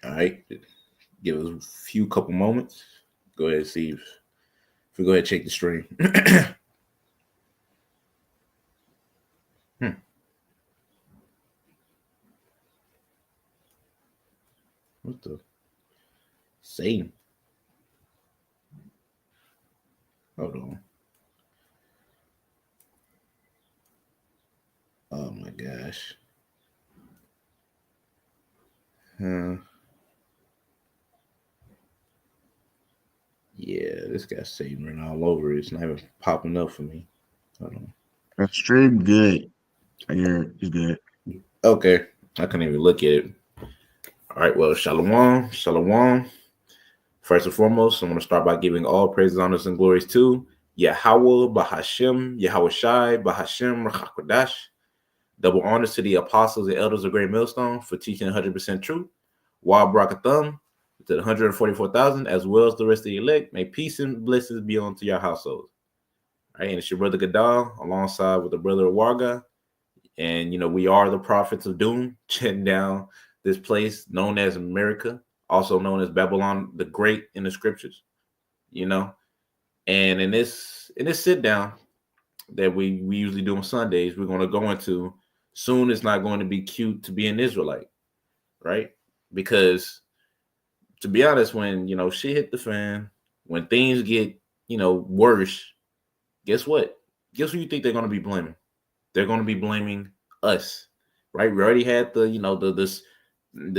All right. Give us a few couple moments. Go ahead and see if we go ahead and check the stream. What the Satan? Hold on. Oh my gosh. Yeah, this guy's Satan written all over it. It's not even popping up for me. Hold on. That stream good. I hear it's good. Okay. I couldn't even look at it. All right. Well, shalom. Shalom. First and foremost, I want to start by giving all praises, honors, and glories to Yahweh, Bahashem, Yahweh Shai, Bahashem, Rachakodash. Double honors to the apostles and elders of Great Millstone for teaching 100% truth. Wa Brakathum to the 144,000, as well as the rest of the elect. May peace and blessings be unto your households. All right, and it's your brother Gadal alongside with the brother Warga. And, we are the prophets of doom, shutting down this place known as America, also known as Babylon the Great in the scriptures, And in this sit down that we usually do on Sundays, we're going to go into soon. It's not going to be cute to be an Israelite, right? Because to be honest, when shit hit the fan, when things get worse, guess what? Guess who you think they're going to be blaming? They're going to be blaming us, right? We already had the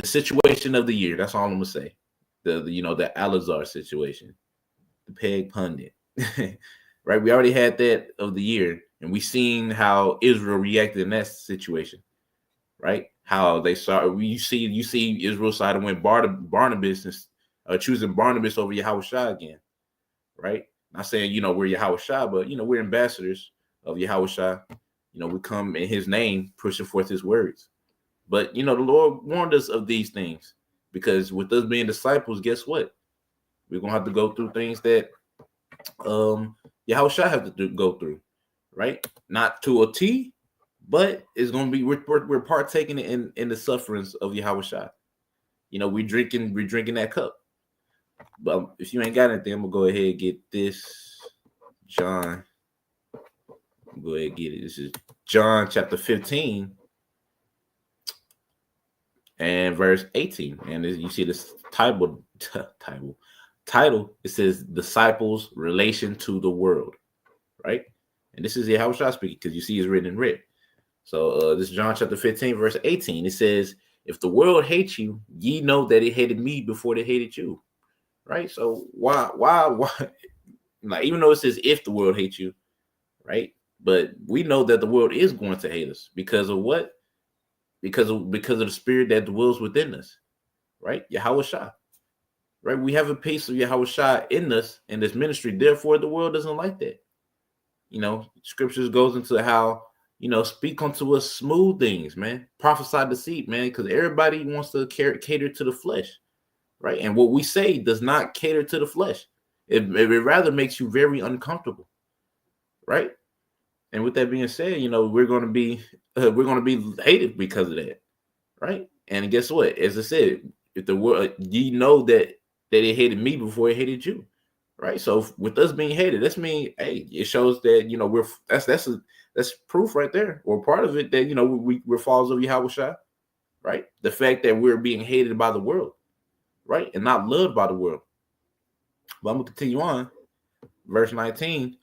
situation of the year. That's all I'm gonna say. The Al-Azhar situation, the Peg pundit, right? We already had that of the year, and we seen how Israel reacted in that situation, right? How they saw you see Israel side and went Barnabas and choosing Barnabas over Yahushua again, right? Not saying we're Yahushua, but we're ambassadors of Yahushua. We come in his name, pushing forth his words. But, the Lord warned us of these things because with us being disciples, guess what? We're going to have to go through things that Yahushua has to go through, right? Not to a T, but it's going to be, we're partaking in the sufferings of Yahushua. We're drinking that cup. But if you ain't got anything, I'm going to go ahead and get this. John. Go ahead and get it. This is John chapter 15 and verse 18. And you see this title. It says disciples relation to the world, right? And this is how I speak because you see it's written in red. So this is John chapter 15 verse 18. It says, if the world hates you, ye know that it hated me before they hated you, right? So why like, even though it says if the world hates you, right? But we know that the world is going to hate us because of what? Because of the spirit that dwells within us, right? Yahushua, right? We have a piece of Yahushua in us in this ministry. Therefore, the world doesn't like that. Scriptures goes into how, speak unto us smooth things, man. Prophesy deceit, man, because everybody wants to cater to the flesh, right? And what we say does not cater to the flesh. It rather makes you very uncomfortable, right? And with that being said, we're going to be hated because of that, right? And guess what? As I said, if the world, that it hated me before it hated you, right? So with us being hated, that's mean, hey, it shows that that's proof right there, or part of it that we're followers of Yahushua, right? The fact that we're being hated by the world, right, and not loved by the world. But I'm gonna continue on, verse 19.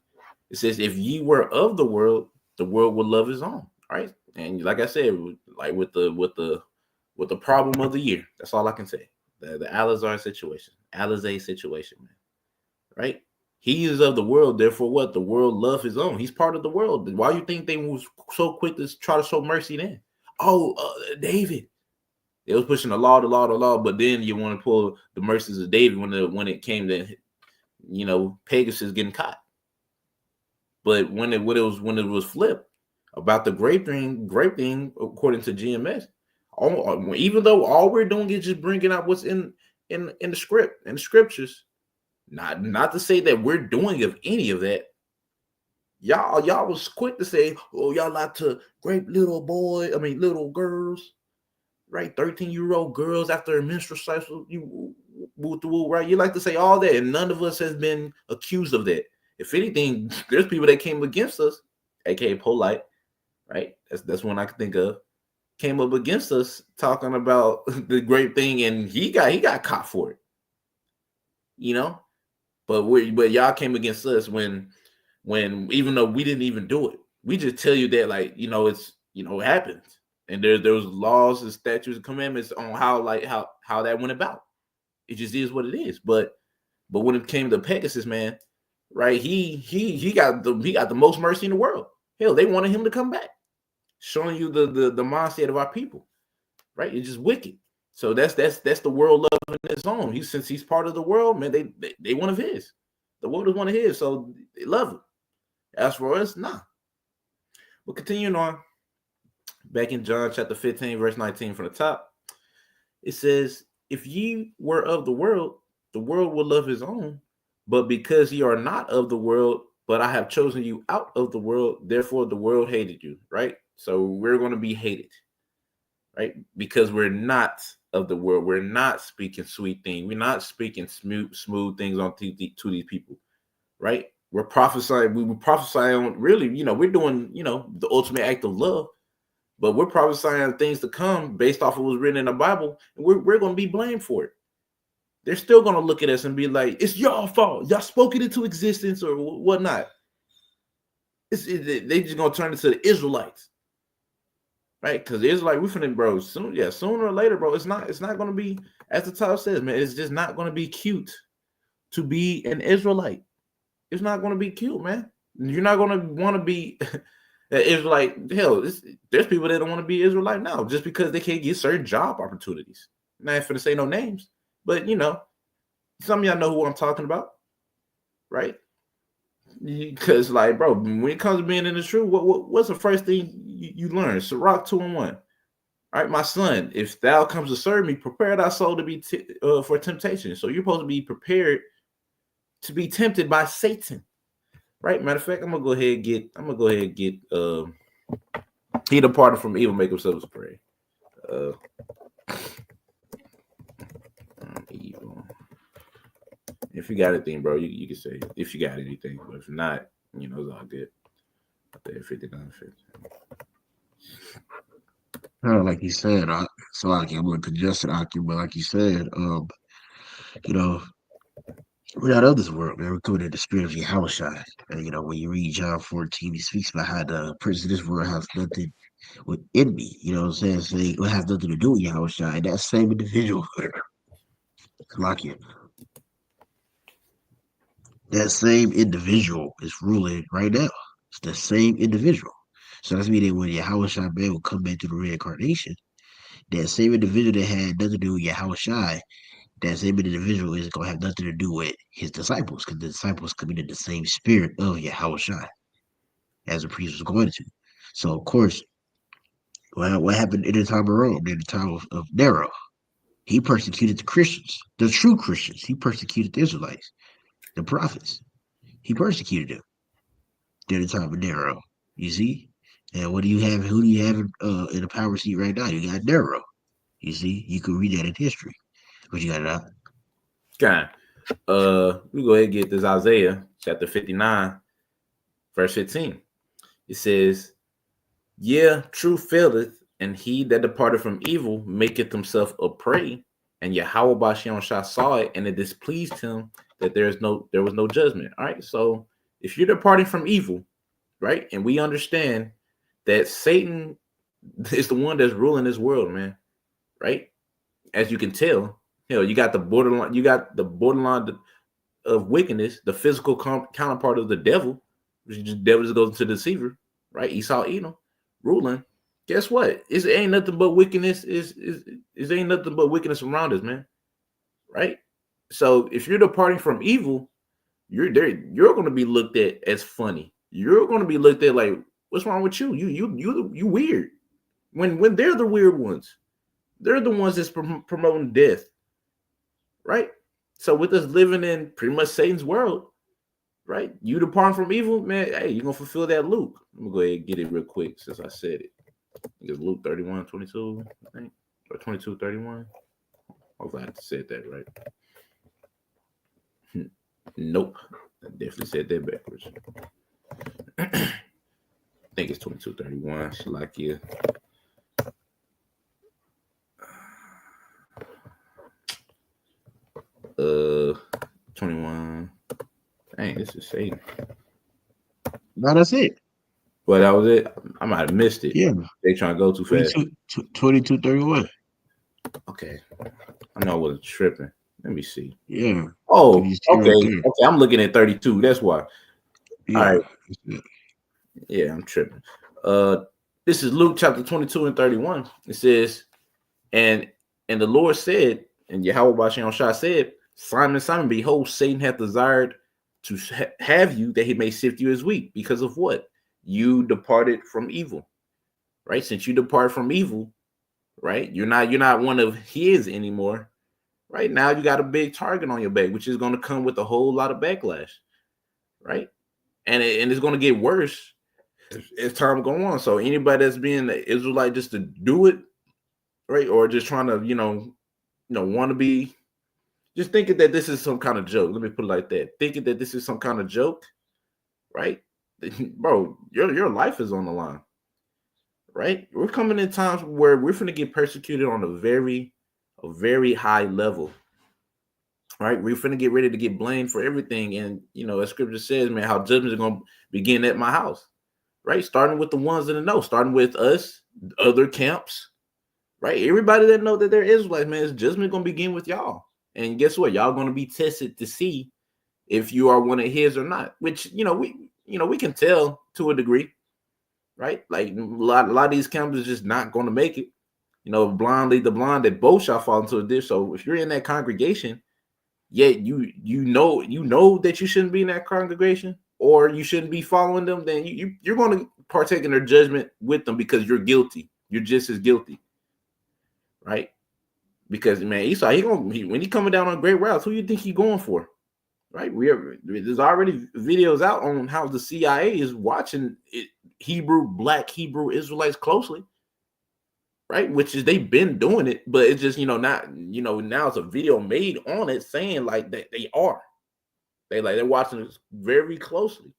It says, if ye were of the world would love his own. Right. And like I said, like with the problem of the year, that's all I can say. The Al-Azhar situation, man. Right. He is of the world. Therefore, what? The world love his own. He's part of the world. Why you think they was so quick to try to show mercy then? Oh, David. They was pushing the law. But then you want to pull the mercies of David when it came to, Pegasus getting caught. But when it was flipped about the grape thing, according to GMS, even though all we're doing is just bringing out what's in the script, in the scriptures, not to say that we're doing of any of that. Y'all was quick to say, oh, y'all like to grape little girls. right? 13-year-old girls after a menstrual cycle, you right? You like to say all that, and none of us has been accused of that. If anything, there's people that came against us, aka Polite, right? That's one I can think of. Came up against us talking about the great thing, and he got caught for it, you know. But y'all came against us when even though we didn't even do it, we just tell you that like it's it happens, and there was laws and statutes and commandments on how that went about. It just is what it is. But when it came to Pegasus, man, right? He got the most mercy in the world. Hell, they wanted him to come back, showing you the mindset of our people, right? It's just wicked. So that's the world loving his own. Since he's part of the world, man, they one of his. The world is one of his, so they love him. As for us, nah. But continuing on, back in John chapter 15, verse 19 from the top, it says, if ye were of the world will love his own. But because ye are not of the world, but I have chosen you out of the world, therefore the world hated you, right? So we're going to be hated, right? Because we're not of the world. We're not speaking sweet things. We're not speaking smooth things to these people, right? We're prophesying. We were prophesying on really, we're doing, the ultimate act of love, but we're prophesying things to come based off of what's written in the Bible, and we're going to be blamed for it. They're still going to look at us and be like, it's your fault. Y'all spoke it into existence or whatnot. They just going to turn into the Israelites, right? Because the Israelite, we finna, bro, sooner or later, bro, it's not going to be, as the title says, man, it's just not going to be cute to be an Israelite. It's not going to be cute, man. You're not going to want to be an Israelite. Hell, there's people that don't want to be Israelite now just because they can't get certain job opportunities. I'm not finna say no names, but some of y'all know who I'm talking about, right? Because, like, bro, when it comes to being in the truth, what's the first thing you learn? Sirach 2:1. All right, my son, if thou comes to serve me, prepare thy soul to be for temptation. So you're supposed to be prepared to be tempted by Satan, right? Matter of fact, I'm gonna go ahead and get he departed from evil, make himself pray. Evil. If you got anything, bro, you can say it. If you got anything, but if not, it's all good. Up there, 59:50. Like you said, so like I'm gonna congested Aki, but like you said, we're not of this world, man. We're coming in the spirit of Yahushua. And when you read John 14, he speaks about how the prince of this world has nothing within me. You know what I'm saying? Saying it has nothing to do with Yahushua. And that same individual, Salakia, that same individual is ruling right now. It's the same individual. So that's meaning when Yahushua man will come back to the reincarnation, that same individual that had nothing to do with Yahushua, that same individual is going to have nothing to do with his disciples, because the disciples committed the same spirit of Yahushua as the priest was going to. So, of course, what happened in the time of Rome, in the time of Nero? He persecuted the Christians, the true Christians. He persecuted the Israelites, the prophets. He persecuted them during the time of Nero. You see? And what do you have? Who do you have in the power seat right now? You got Nero. You see? You can read that in history. What you got it out? Okay. We go ahead and get this Isaiah chapter 59, verse 15. It says, yeah, truth faileth, and he that departed from evil maketh himself a prey. And Yahweh Bashem Shah saw it, and it displeased him that there was no judgment. All right. So if you're departing from evil, right, and we understand that Satan is the one that's ruling this world, man, right? As you can tell, you got the borderline of wickedness, the physical counterpart of the devil, which is just devil just goes to the deceiver, right? Esau, Edom, ruling. Guess what? It ain't nothing but wickedness. It ain't nothing but wickedness around us, man. Right? So if you're departing from evil, you're going to be looked at as funny. You're going to be looked at like, what's wrong with you? You weird. When they're the weird ones, they're the ones that's promoting death, right? So with us living in pretty much Satan's world, right? You depart from evil, man. Hey, you're gonna fulfill that Luke. I'm gonna go ahead and get it real quick since I said it. It's Luke 31:22, I think. or 22:31. Hopefully I said that right. Nope. I definitely said that backwards. I think it's 22:31. Shalakia. 21. Dang, this is Satan. No, that's it. Well, that was it. I might have missed it. Yeah. They trying to go too fast. 22:31. Okay. I know I wasn't tripping. Let me see. Yeah. Oh, You see okay. right there. Okay, I'm looking at 32. That's why. Yeah. All right. Yeah, I'm tripping. This is Luke chapter 22 and 31. It says, and the Lord said, and Yahweh Bashan Shah said, Simon, Simon, behold, Satan hath desired to have you that he may sift you as wheat. Because of what? You departed from evil. Right? Since you depart from evil, right? You're not one of his anymore. Right now, you got a big target on your back, which is going to come with a whole lot of backlash, right? And it's going to get worse as time go on. So anybody that's being an Israelite just to do it, right, or just trying to, want to be, just thinking that this is some kind of joke. Let me put it like that. Thinking that this is some kind of joke, right, bro? Your life is on the line, right? We're coming in times where we're going to get persecuted on a very high level. Right, we're finna get ready to get blamed for everything, and as Scripture says, man, how judgment is gonna begin at my house. Right, starting with the ones that know, starting with us, other camps. Right, everybody that know that they're Israelites, man, judgment gonna begin with y'all. And guess what? Y'all gonna be tested to see if you are one of his or not. Which we can tell to a degree, right? Like a lot of these camps is just not gonna make it. Blind lead the blind, that both shall fall into a ditch. So if you're in that congregation, yet you know that you shouldn't be in that congregation, or you shouldn't be following them, then you're going to partake in their judgment with them, because you're guilty. You're just as guilty, right? Because, man, Esau, when he coming down on great routes, who you think he going for, right? There's already videos out on how the CIA is watching black Hebrew Israelites closely. Right, which is they've been doing it, but it's just not now it's a video made on it saying like that they're watching it very closely,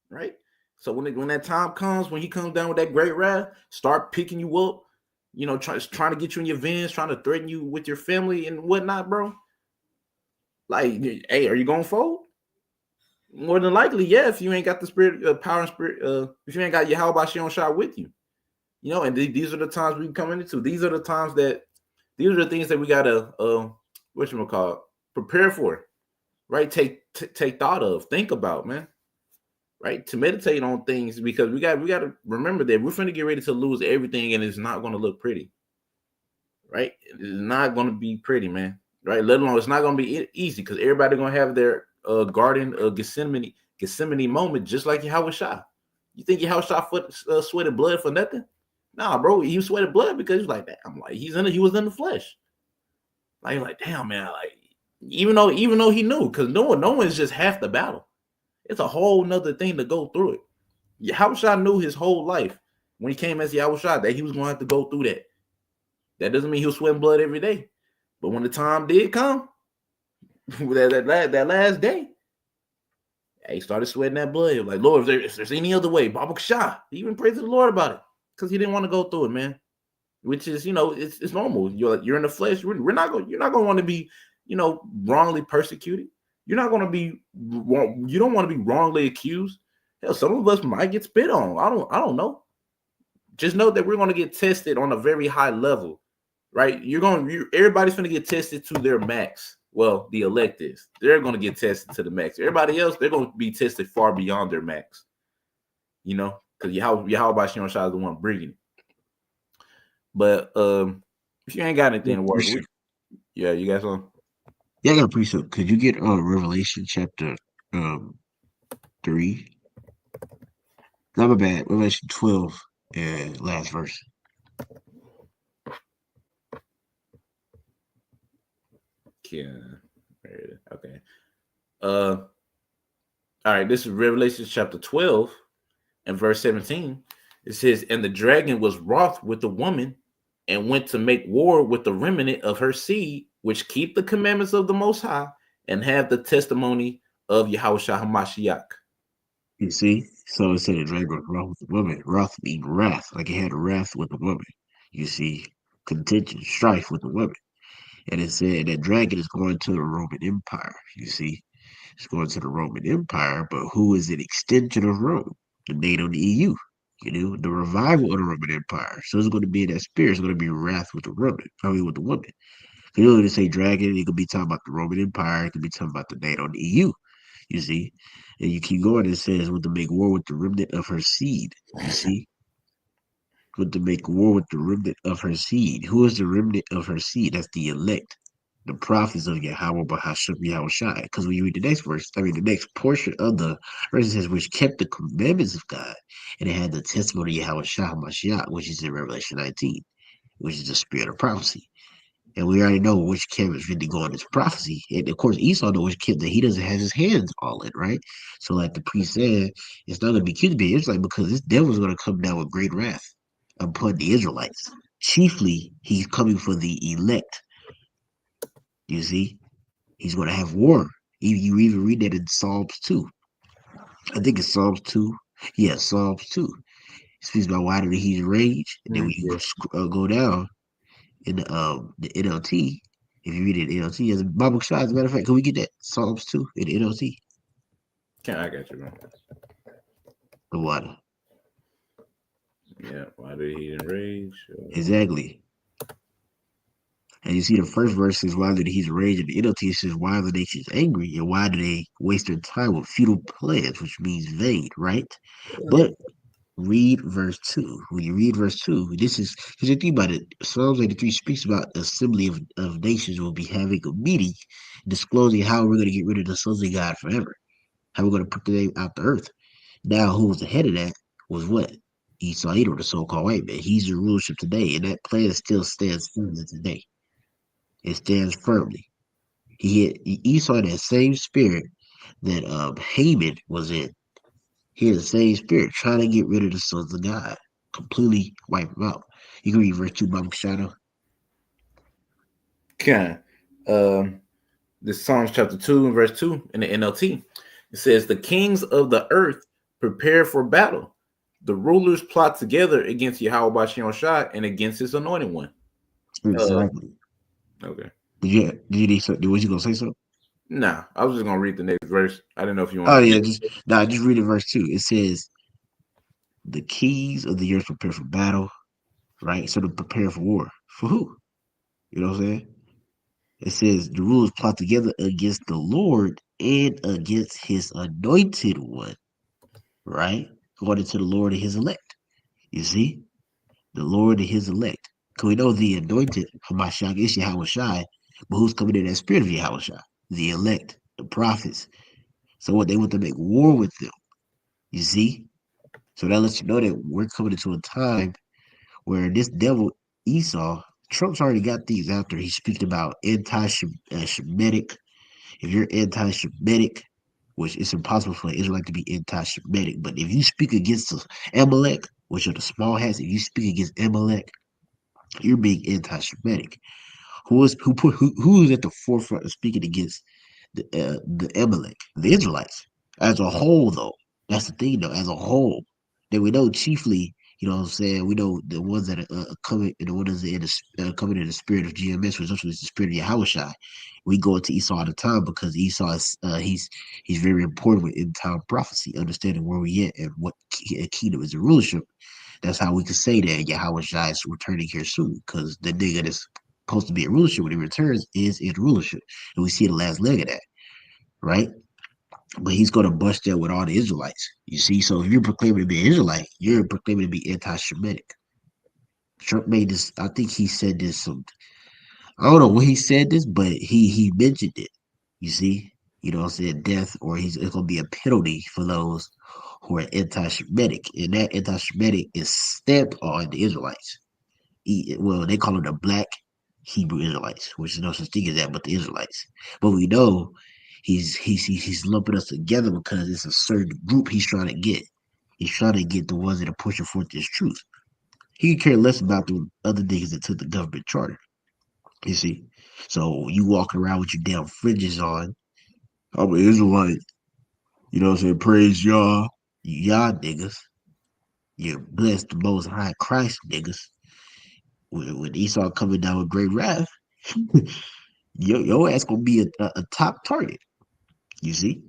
right? So when that time comes, when he comes down with that great wrath, start picking you up, trying to get you in your vans, trying to threaten you with your family and whatnot, bro. Like, hey, are you gonna fold? More than likely, yeah. If you ain't got the spirit, power and spirit, if you ain't got Yahweh Bashan Shah with you. And these are the times we coming into. These are the things that we gotta prepare for, right? Take thought of, think about, man, right? To meditate on things, because we got to remember that we're finna get ready to lose everything, and it's not gonna look pretty, right? It's not gonna be pretty, man, right? Let alone it's not gonna be easy, because everybody gonna have their garden Gethsemane moment, just like Yahweh Shah. You think Yahweh Shah sweated blood for nothing? Nah, bro, he sweated blood because he's like that. I'm like, he was in the flesh. Like, damn, man. Like, even though he knew, because no one is just half the battle. It's a whole nother thing to go through it. Yahushua knew his whole life when he came as Yahushua that he was going to have to go through that. That doesn't mean he was sweating blood every day. But when the time did come, that last day, he started sweating that blood. He was like, Lord, if there's any other way, Baruch Shah. He even prayed to the Lord about it, because he didn't want to go through it, man. Which is, it's normal. You're in the flesh. You're not going to want to be, wrongly persecuted. You're not going to be, you don't want to be wrongly accused. Hell, some of us might get spit on. I don't know. Just know that we're going to get tested on a very high level, right? Everybody's going to get tested to their max. Well, the elect is. They're going to get tested to the max. Everybody else, they're going to be tested far beyond their max. Because Yahweh Bashan Shah is the one bringing it. But if you ain't got anything to work with, you got some. Yeah, I got a precept. Could you get Revelation chapter 3? Not my bad. Revelation 12, last verse. Yeah. Okay. All right. This is Revelation chapter 12 and verse 17. It says, "And the dragon was wroth with the woman and went to make war with the remnant of her seed, which keep the commandments of the Most High and have the testimony of Yahushua HaMashiach. You see? So it said the dragon was wroth with the woman. Wrath means wrath, like it had a wrath with the woman. You see? Contention, strife with the woman. And it said that dragon is going to the Roman Empire. You see? It's going to the Roman Empire, but who is an extension of Rome? The NATO and the EU. You know, the revival of the Roman Empire. So it's going to be in that spirit. It's going to be wrath with the Roman. I mean, with the woman. You know, when they say dragon, it could be talking about the Roman Empire. It could be talking about the NATO and the EU. You see, and you keep going. It says, "With to make war with the remnant of her seed." You see, with to make war with the remnant of her seed. Who is the remnant of her seed? That's the elect, the prophets of Yahweh Bahasham Yahushai. Because when you read the next verse, I mean the next portion of the verse, it says, "Which kept the commandments of God, and it had the testimony of Yahweh Shah Mashiach," which is in Revelation 19, which is the spirit of prophecy. And we already know which camp is really going into prophecy. And of course, Esau knows which camp that he doesn't have his hands all in, right? So, like the priest said, it's not going to be cute to be an Israelite because this devil is going to come down with great wrath upon the Israelites. Chiefly, he's coming for the elect. You see, he's going to have war. You even read that in Psalms 2. I think it's Psalms 2. Yeah, Psalms 2. It speaks about why did he rage. And then when you Yeah. go down, in the NLT. If you read it in NLT, as a Bible shot, as a matter of fact, can we get that Psalms 2 in the NLT? I got you, man. The water. Yeah. Why did he enrage? Exactly. And you see the first verse says, "Why did he rage?" And the NLT says, "Why are the nations angry? And why do they waste their time with futile plans?" Which means vain, right? But read verse 2. When you read verse 2, this is because you think about it, Psalms 83 speaks about the assembly of nations will be having a meeting disclosing how we're going to get rid of the sons of God forever. How we're going to put the name out the earth. Now, who was the head of that was what? Esau Edom, the so-called white man. He's the rulership today, and that plan still stands firm today. It stands firmly. Esau had that same spirit that Haman was in. He had the same spirit, trying to get rid of the sons of God, completely wipe them out. You can read verse 2, Mama Shadow. Okay. Um, this Psalms chapter 2 and verse 2 in the NLT. It says, "The kings of the earth prepare for battle. The rulers plot together against Yahweh Bashion Shai and against his anointed one." Uh, Exactly. okay. Was you gonna say something? Nah, I was just gonna read the next verse. I didn't know if you Oh wanted yeah, to. just read it verse 2. It says, "The kings of the earth prepare for battle," right? So to prepare for war. For who? You know what I'm saying? It says the rulers plot together against the Lord and against his anointed one, right? According to the Lord and his elect. You see? The Lord and his elect. Because we know the anointed Hamashiach is Yahweh Shai, but who's coming in that spirit of Yahweh Shai? The elect, the prophets. So what they want to make war with them. You see? So that lets you know that we're coming into a time where this devil Esau, Trump's already got these out there. He's speaking about anti-Semitic. If you're anti-Semitic, which it's impossible for an Israelite to be anti-Semitic, but if you speak against Amalek, which are the small hats, if you speak against Amalek, you're being anti-Semitic. Who is at the forefront of speaking against the Amalek, the Israelites as a whole? Though that's the thing, though, as a whole, that we know chiefly. You know what I'm saying? We know the ones that are coming, the ones that are coming in the spirit of GMS, which is the spirit of Yahushua. We go into Esau all the time because Esau is he's very important with end time prophecy, understanding where we at and what kingdom is the rulership. That's how we can say that Yahushua is returning here soon, because the nigga that's supposed to be in rulership when he returns is in rulership, and we see the last leg of that, right? But he's going to bust that with all the Israelites. You see, so if you're proclaiming to be an Israelite, you're proclaiming to be anti-Semitic. Trump made this. I think he said this. I don't know when he said this, but he mentioned it. You see, you know what I'm saying? Death, or it's going to be a penalty for those who are anti-Semitic, and that anti-Semitic is stamped on the Israelites. Well, they call them the Black Hebrew Israelites, which is no such thing as that, but the Israelites. But we know he's lumping us together because it's a certain group he's trying to get. He's trying to get the ones that are pushing forth this truth. He could care less about the other niggas that took the government charter. You see, so you walking around with your damn fringes on. I'm an Israelite. You know what I'm saying? Praise y'all. Y'all niggas. You're blessed the most high Christ niggas. When Esau coming down with great wrath, your ass gonna be a top target. You see,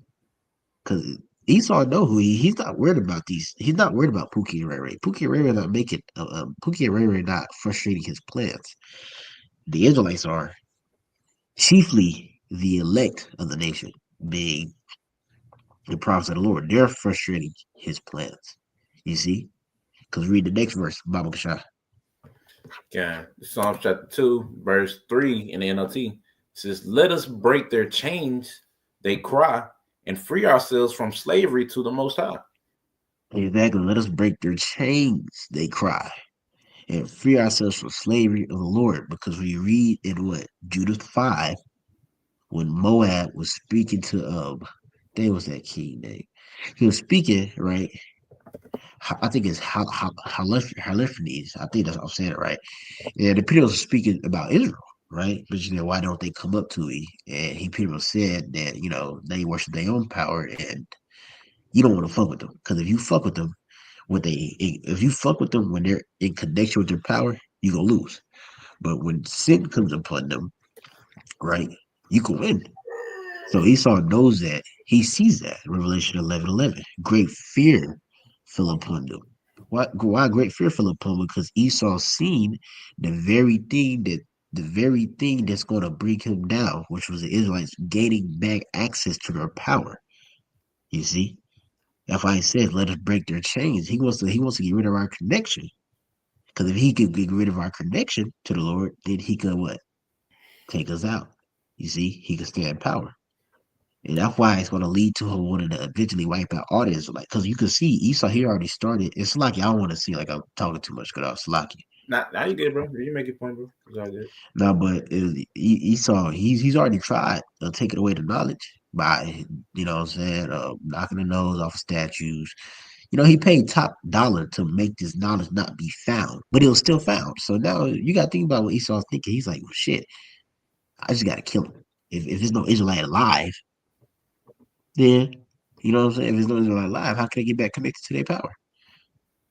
because Esau know who he's not worried about these. He's not worried about Pookie and Ray Ray. Pookie and Ray Ray not making. Pookie and Ray Ray not frustrating his plans. The Israelites are chiefly the elect of the nation, being the prophets of the Lord. They're frustrating his plans. You see, because read the next verse, Baba Kashah. Yeah, Psalms chapter 2, verse 3 in the NLT says, "Let us break their chains," they cry, "and free ourselves from slavery to the Most High." Exactly. Let us break their chains, they cry, and free ourselves from slavery of the Lord. Because we read in what Judith 5, when Moab was speaking to they was that king name. He was speaking, right? I think it's Haliphanes. I think that's I'm saying it right. And the people was speaking about Israel, right? But you know, why don't they come up to me? And he pretty much said that, they worship their own power and you don't want to fuck with them. Because if you fuck with them, if you fuck with them when they're in connection with their power, you gonna lose. But when sin comes upon them, right, you can win. So Esau knows that. He sees that. Revelation 11:11. Great fear fell upon them. Why great fear fell upon them? Because Esau seen the very thing that's going to bring him down, which was the Israelites gaining back access to their power. You see, that's why he says, "Let us break their chains." He wants to get rid of our connection. Because if he could get rid of our connection to the Lord, then he could what? Take us out. You see, he could stay in power. And that's why it's going to lead to him wanting to eventually wipe out all the Israelites. Because you can see Esau here already started. It's like I don't want to see like I'm talking too much because I was lucky. Now you good, bro. You make your point, bro. It's all good. No, but Esau, he's already tried taking away the knowledge by, what I'm saying, knocking the nose off of statues. He paid top dollar to make this knowledge not be found, but it was still found. So now you got to think about what Esau's thinking. He's like, well, shit, I just got to kill him. If there's no Israelite alive, then, you know what I'm saying? If there's no Israelite alive, how can they get back connected to their power?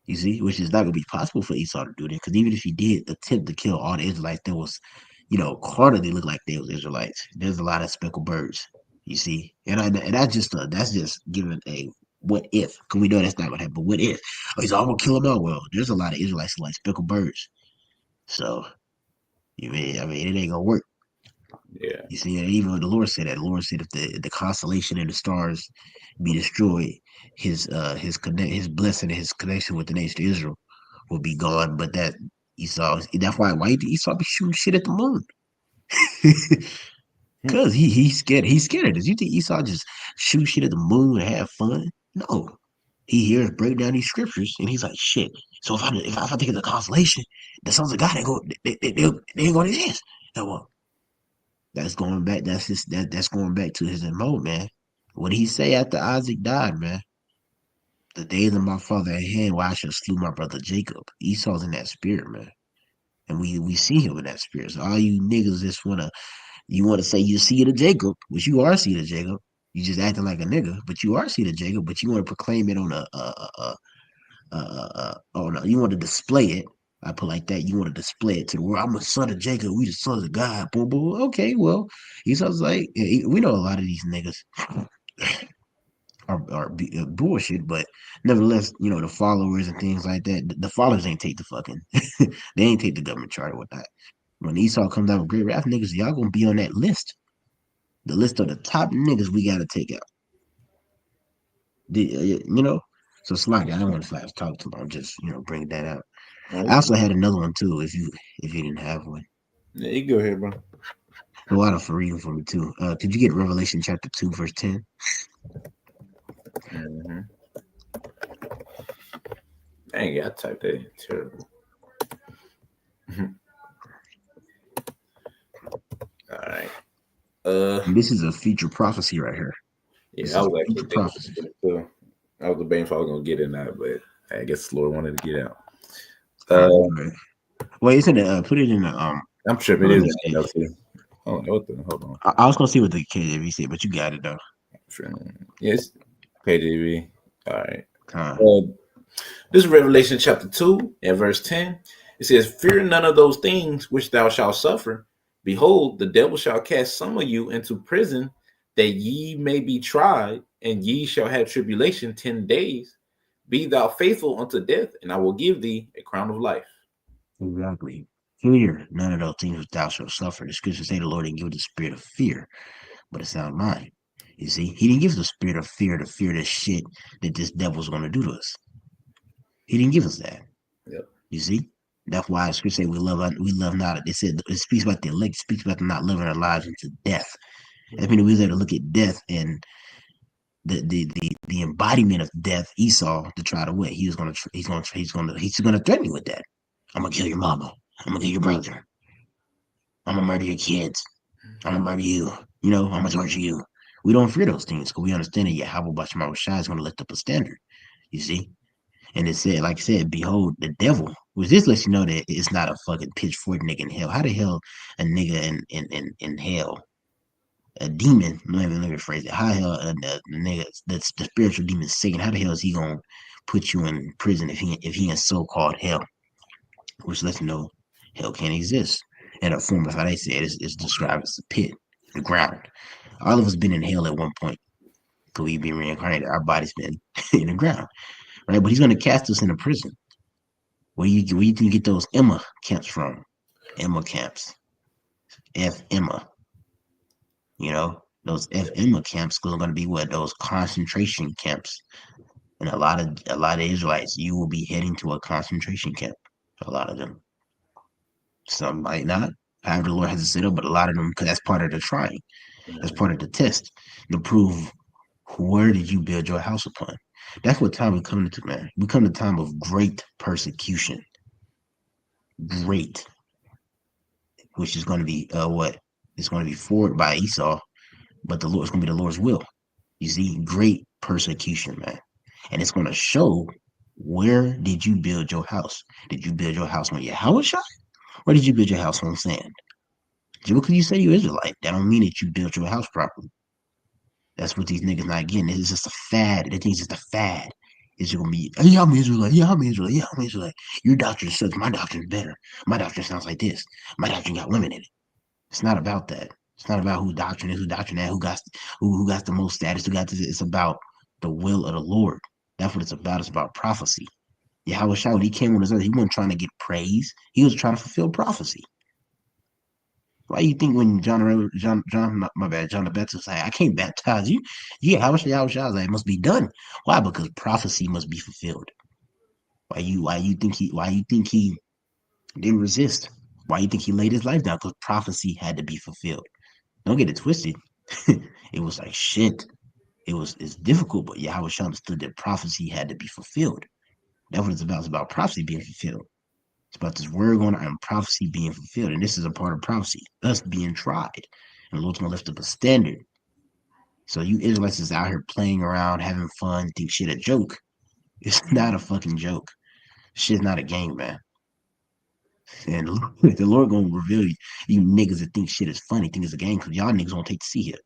You see, which is not going to be possible for Esau to do that. Because even if he did attempt to kill all the Israelites, there was, carnally looked like they was Israelites. There's a lot of speckled birds. You see, and that's just giving a what if? Because we know that's not what happened. But what if? Oh, he's all gonna kill them all. Well, there's a lot of Israelites who like speckled birds. So it ain't gonna work. Yeah. You see, and even the Lord said that. The Lord said if the constellation and the stars be destroyed, his blessing and his connection with the nation of Israel will be gone. But that Esau, that's why did Esau be shooting shit at the moon? Hmm. Cause he's scared. He's scared of this. You think Esau just shoot shit at the moon and have fun? No. He hears break down these scriptures and he's like, shit. So if I think of the constellation, the sons of God they ain't gonna exist. And well, that's going back. That's going back to his MO, man. What did he say after Isaac died, man? The days of my father at hand, why I should slew my brother Jacob. Esau's in that spirit, man, and we see him in that spirit. So all you niggas just wanna say you see the Jacob, which you are seed of Jacob. You just acting like a nigga, but you are seed of Jacob. But you want to proclaim it you want to display it. I put like that. You want to display it to the world. I'm a son of Jacob. We the sons of God. Boom, boom. Okay, well, Esau's like we know a lot of these niggas are bullshit, but nevertheless, the followers and things like that. The followers ain't take the fucking. They ain't take the government charter with that. When Esau comes out with great wrath, niggas, y'all gonna be on that list. The list of the top niggas we gotta take out. You know. So Slocky, I don't want to talk to him. I'm just bring that out. All I right. also had another one too. If you didn't have one, Yeah, you go ahead, bro. a lot of for reading for me too. Could you get Revelation chapter 2 verse 10? Mm-hmm. Dang, yeah, I typed that in. Terrible. All right. And this is a future prophecy right here. This Yeah, I is a was actually future thinking prophecy. about it too. I was debating if I was gonna get in that, but I guess the Lord wanted to get out. All right, Uh, go ahead. Wait, it's in the put it in the I'm tripping. It let is me in see. NLT. Oh, what the? Hold on. I was gonna see what the KJV said, but you got it though. Yes, KJV. All right. Huh. This is Revelation chapter 2 and verse 10. It says, "Fear none of those things which thou shalt suffer. Behold, the devil shall cast some of you into prison, that ye may be tried, and ye shall have tribulation 10 days. Be thou faithful unto death, and I will give thee a crown of life." Exactly. Fear none of those things which thou shalt suffer. The scriptures say the Lord didn't give the spirit of fear, but a sound mind. You see, he didn't give us the spirit of fear to fear the shit that this devil's gonna do to us. He didn't give us that. Yep. You see? That's why the scripture say we love not. It said it speaks about the elect, it speaks about them not living their lives into death. That means we have to look at death and the embodiment of death, Esau, to try to what he was gonna he's gonna threaten you with that. I'm gonna kill your mama. I'm gonna kill your brother. I'm gonna murder your kids. I'm gonna murder you. I'm gonna torture you. We don't fear those things because we understand that Yahweh Bashar Shai is gonna lift up a standard. You see? And it said, like I said, behold, the devil, which this lets you know that it's not a fucking pitchfork nigga in hell. How the hell a nigga in hell, a demon, let me rephrase it. How the hell the nigga, the spiritual demon Satan, how the hell is he gonna put you in prison if he in so-called hell? Which lets you know hell can't exist. In a form of how they say it is described as the pit, the ground. All of us been in hell at one point. Could we be reincarnated? Our body's been in the ground, right? But he's gonna cast us in a prison. Where you can get those Emma camps from? Emma camps. F Emma. Those F Emma camps are going to be what those concentration camps. And a lot of Israelites, you will be heading to a concentration camp. A lot of them. Some might not. However, the Lord has it set up, but a lot of them, because that's part of the trying. That's part of the test to prove where did you build your house upon. That's what time we come into, man. We come to time of great persecution. Great, which is going to be what? It's going to be forward by Esau, but the Lord is going to be the Lord's will. You see, great persecution, man. And it's going to show where did you build your house? Did you build your house on Yahweh shot? Or did you build your house on sand? Just because you say you're Israelite, that don't mean that you built your house properly. That's what these niggas not getting. It's just a fad. They think it's just a fad. It's just gonna be, yeah, I'm Israelite. Yeah, I'm Israelite. Yeah, I'm Israelite. Your doctrine sucks. My doctrine's better. My doctrine sounds like this. My doctrine got women in it. It's not about that. It's not about who doctrine is, who doctrine that, who got the most status, who got this. It's about the will of the Lord. That's what it's about. It's about prophecy. Yahweh Shai, when he came on this earth, he wasn't trying to get praise. He was trying to fulfill prophecy. Why you think when my bad, John the Baptist was like, I can't baptize you. Yeah, Yahweh Shai was like, it must be done. Why? Because prophecy must be fulfilled. Why you think he didn't resist? Why you think he laid his life down? Because prophecy had to be fulfilled. Don't get it twisted. It was like shit. It's difficult, but Yahweh Shah understood that prophecy had to be fulfilled. That's what it's about. It's about prophecy being fulfilled. It's about this word going on and prophecy being fulfilled. And this is a part of prophecy, us being tried. And the Lord's gonna lift up a standard. So you Israelites is out here playing around, having fun, think shit a joke. It's not a fucking joke. Shit's not a game, man. And the Lord gonna reveal you niggas that think shit is funny, think it's a game, because y'all niggas won't take to see it.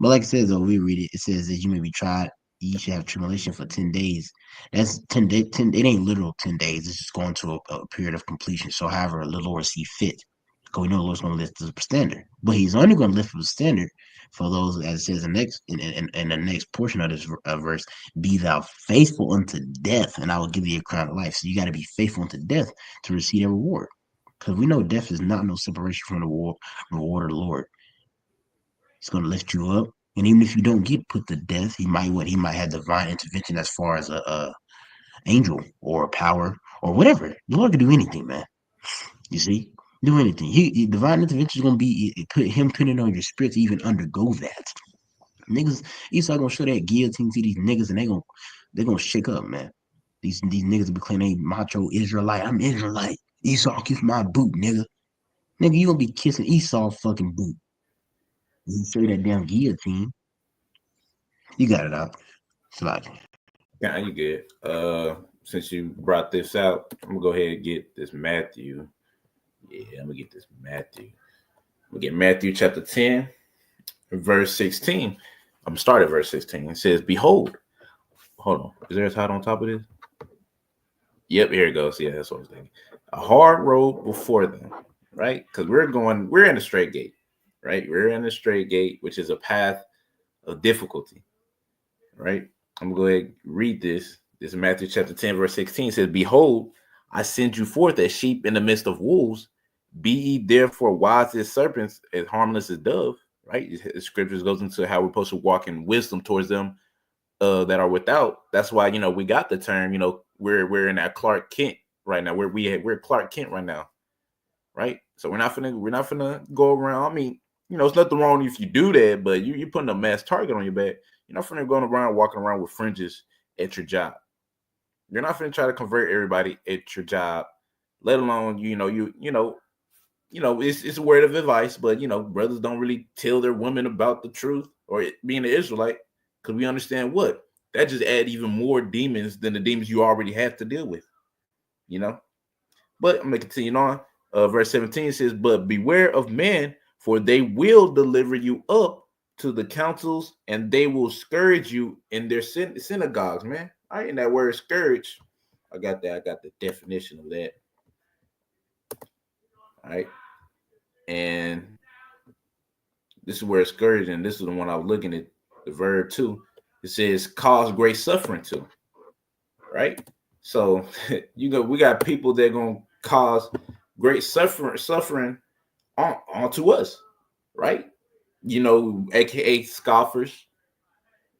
But like it says, though, we read it. It says that you may be tried. You should have tribulation for 10 days. That's 10 days. It ain't literal 10 days. It's just going to a period of completion. So, however, the Lord see fit. Because we know the Lord's going to lift the standard, but He's only going to lift the standard for those, as it says in the next portion of this verse. Be thou faithful unto death, and I will give thee a crown of life. So you got to be faithful unto death to receive a reward. Because we know death is not no separation from the reward of the Lord. He's going to lift you up. And even if you don't get put to death, he might have divine intervention as far as a angel or a power or whatever. The Lord can do anything, man. You see, do anything. Divine intervention is gonna be him putting on your spirit to even undergo that. Niggas, Esau gonna show that guillotine to these niggas, and they gonna shake up, man. These niggas be claiming they macho Israelite. I'm Israelite. Esau kiss my boot, nigga. Nigga, you gonna be kissing Esau fucking boot. You show that damn guillotine. You got it out. It's like, Yeah, you good. since you brought this out, I'm gonna go ahead and get this Matthew. Yeah, I'm gonna get this Matthew. We get Matthew chapter 10, verse 16. I'm gonna start at verse 16. It says, "Behold, hold on. Is there a title on top of this? Yep, here it goes. Yeah, that's what I was thinking. A hard road before them, right? Because we're in the straight gate, right? We're in the straight gate, which is a path of difficulty, right? I'm gonna go ahead and read this. This is Matthew chapter 10, verse 16. It says, Behold, I send you forth as sheep in the midst of wolves. Be ye therefore wise as serpents, as harmless as dove. Right? The scriptures goes into how we're supposed to walk in wisdom towards them that are without. That's why we got the term. We're in that Clark Kent right now. We're Clark Kent right now, right? So we're not gonna go around. I mean, it's nothing wrong if you do that, but you're putting a mass target on your back. You're not finna going around walking around with fringes at your job. You're not finna try to convert everybody at your job, let alone it's a word of advice, but brothers don't really tell their women about the truth or being an Israelite because we understand what that just add even more demons than the demons you already have to deal with, you know. But I'm gonna continue on. Verse 17 says, "But beware of men, for they will deliver you up to the councils, and they will scourge you in their synagogues." Man, I ain't that word scourge. I got that. I got the definition of that. All right, and this is where scourge, and this is the one I was looking at. The verb too. It says cause great suffering to. Right. So we got people that gonna cause great suffering onto us, right? AKA scoffers,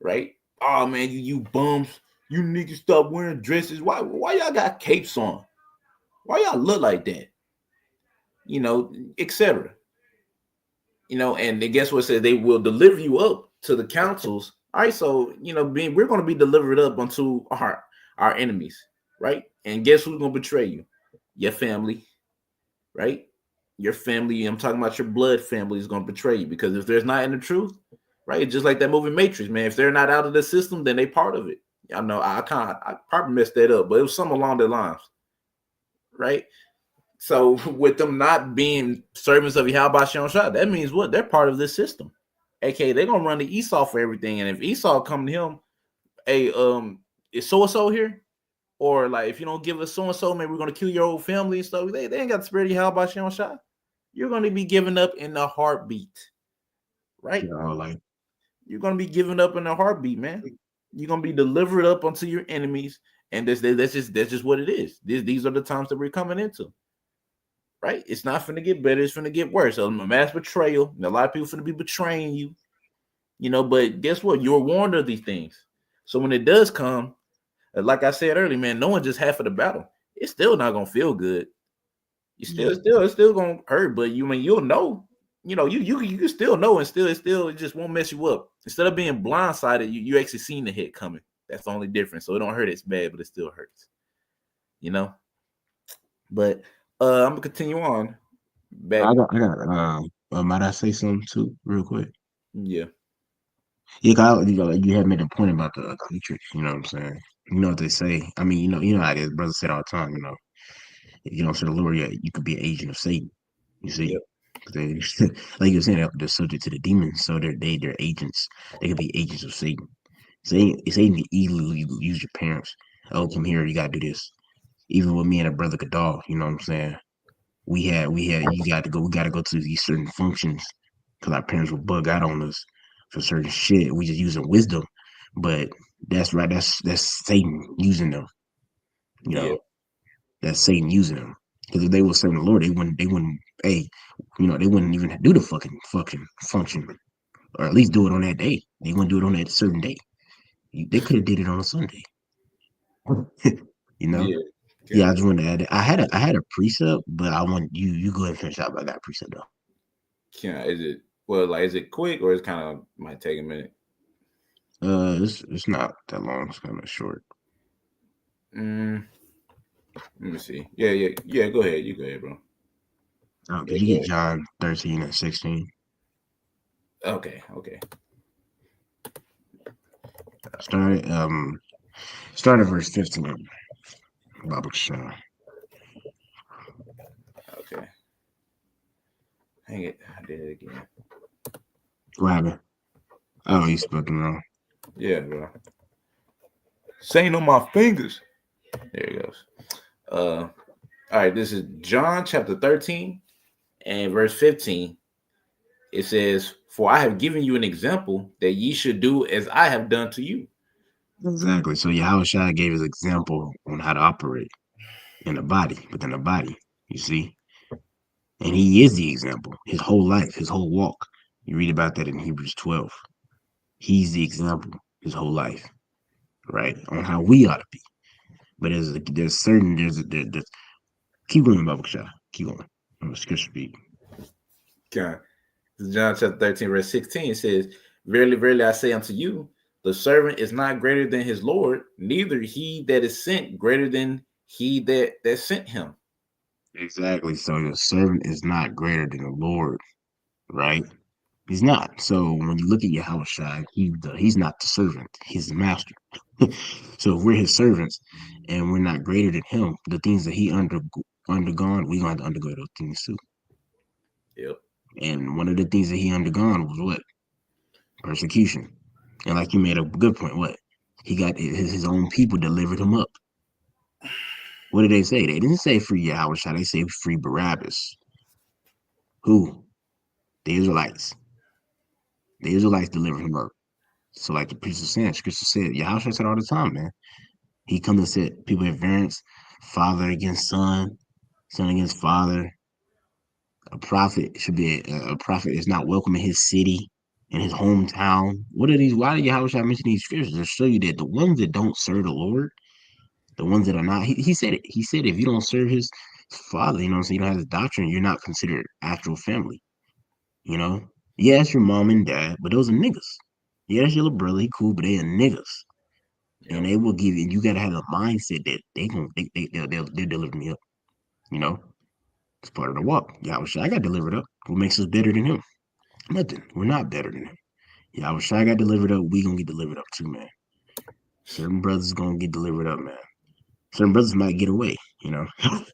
right? Oh man, you bums, you niggas stop wearing dresses. Why y'all got capes on? Why y'all look like that? Etc. And then guess what? Said they will deliver you up to the councils. All right, so we're going to be delivered up unto our enemies, right? And guess who's going to betray you? Your family, right? Your family. I'm talking about your blood family is going to betray you because if there's not in the truth, right? Just like that movie Matrix, man. If they're not out of the system, then they part of it. I know I probably messed that up, but it was something along the lines, right? So with them not being servants of Yahweh Shem Shah, that means what? They're part of this system. AKA they're gonna run to Esau for everything. And if Esau come to him, hey, is so-and-so here? Or like if you don't give us so-and-so, maybe we're gonna kill your whole family and stuff. They ain't got the spirit of Yahweh Shem Shah. You're gonna be given up in a heartbeat. Right? Like You're gonna be given up in a heartbeat, man. You're gonna be delivered up unto your enemies, and that's just what it is. These are the times that we're coming into. Right? It's not finna get better. It's finna get worse. So mass betrayal. A lot of people finna be betraying you. But guess what? You're warned of these things. So when it does come, like I said earlier, man, knowing just half of the battle, it's still not gonna feel good. It's still gonna hurt, but you'll know. You can still know, and it just won't mess you up. Instead of being blindsided, you actually seen the hit coming. That's the only difference. So it don't hurt as bad, but it still hurts. You know. But I'm gonna continue on. Back. might I say something too, real quick? Yeah. Yeah, you had made a point about the matrix. You know what I'm saying? You know what they say. I mean, how it is. Brothers say it all the time. If you don't serve the Lord yet, you could be an agent of Satan. You see, Yep. 'cause they, like you were saying, they're subject to the demons, so they're agents. They could be agents of Satan. Satan can easily use your parents. Oh, come here, you gotta do this. Even with me and a brother Kadal, you know what I'm saying? We had you got to go. We got to go to these certain functions because our parents will bug out on us for certain shit. We just using wisdom, but that's right. That's Satan using them. You Yeah. know, that's Satan using them. Because if they were serving the Lord, they wouldn't. Hey, they wouldn't even do the fucking function, or at least do it on that day. They wouldn't do it on that certain day. They could have did it on a Sunday. you know. Yeah. Yeah, I Can just wanted to add that. I had a precept, but I want you go ahead and finish out. I got a precept though. is it like is it quick or it's kind of might take a minute? It's not that long. It's kind of short. Mm, let me see. Yeah. Go ahead. You go ahead, bro. Yeah, Did you go get ahead. John 13 and 16? Okay. Okay. Start at verse 15. Baba Shah. Okay. Hang it. I did it again. What happened? Oh, you spelled it wrong. Yeah, bro. Saying on my fingers. There it goes. All right, this is John chapter 13 and verse 15. It says, "For I have given you an example that ye should do as I have done to you." Exactly. So Yahweh Shai gave his example on how to operate in the body, within the body. You see, and he is the example. His whole life, his whole walk. You read about that in Hebrews 12. He's the example. His whole life, right, on how we ought to be. But there's certain there's keep going, Baba Shah. Keep going. I'm a scripture speak. Okay. John chapter 13, verse 16 says, "Verily, verily, I say unto you, the servant is not greater than his Lord, neither he that is sent greater than he that sent him." Exactly. So the servant is not greater than the Lord, right? He's not. So when you look at Yahweh Shai, he's not the servant, he's the master. So if we're his servants and we're not greater than him, the things that he undergone, we're going to undergo those things too. Yep. And one of the things that he undergone was what? Persecution. And like you made a good point, what? He got his own people delivered him up. What did they say? They didn't say free Yahweh Shai, they say free Barabbas. Who? The Israelites. The Israelites delivered him up. So like the priest was saying, scripture said, Yahweh said all the time, man. He comes and said people have variance, father against son, son against father. A prophet should be a prophet is not welcome in his city, in his hometown. What are these? Why did Yahweh mention these scriptures to show you that the ones that don't serve the Lord, the ones that are not, he said it. He said if you don't serve his father, you know what I'm saying, you don't have his doctrine, you're not considered actual family. You know? Yes, your mom and dad, but those are niggas. Yeah, that's your little brother, he cool, but they are niggas. And Yep. they will give you. You gotta have a mindset that they'll deliver me up. You know, it's part of the walk. Yahweh Shai got delivered up. What makes us better than him? Nothing. We're not better than him. Yahweh Shai got delivered up. We gonna get delivered up too, man. Certain brothers gonna get delivered up, man. Certain brothers might get away. You know, a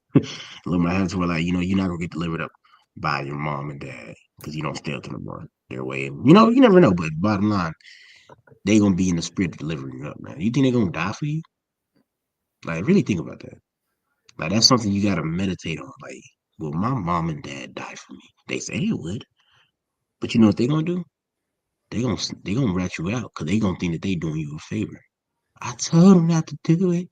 little my hands were like, you're not gonna get delivered up by your mom and dad because you don't stay up to the bar their way. You never know. But bottom line, they gonna be in the spirit of delivering you up, man. You think they're gonna die for you? Like, really think about that. Like that's something you gotta meditate on. Like, will my mom and dad die for me? They say they would, but you know what they gonna do? They gonna rat you out because they gonna think that they doing you a favor. I told them not to do it.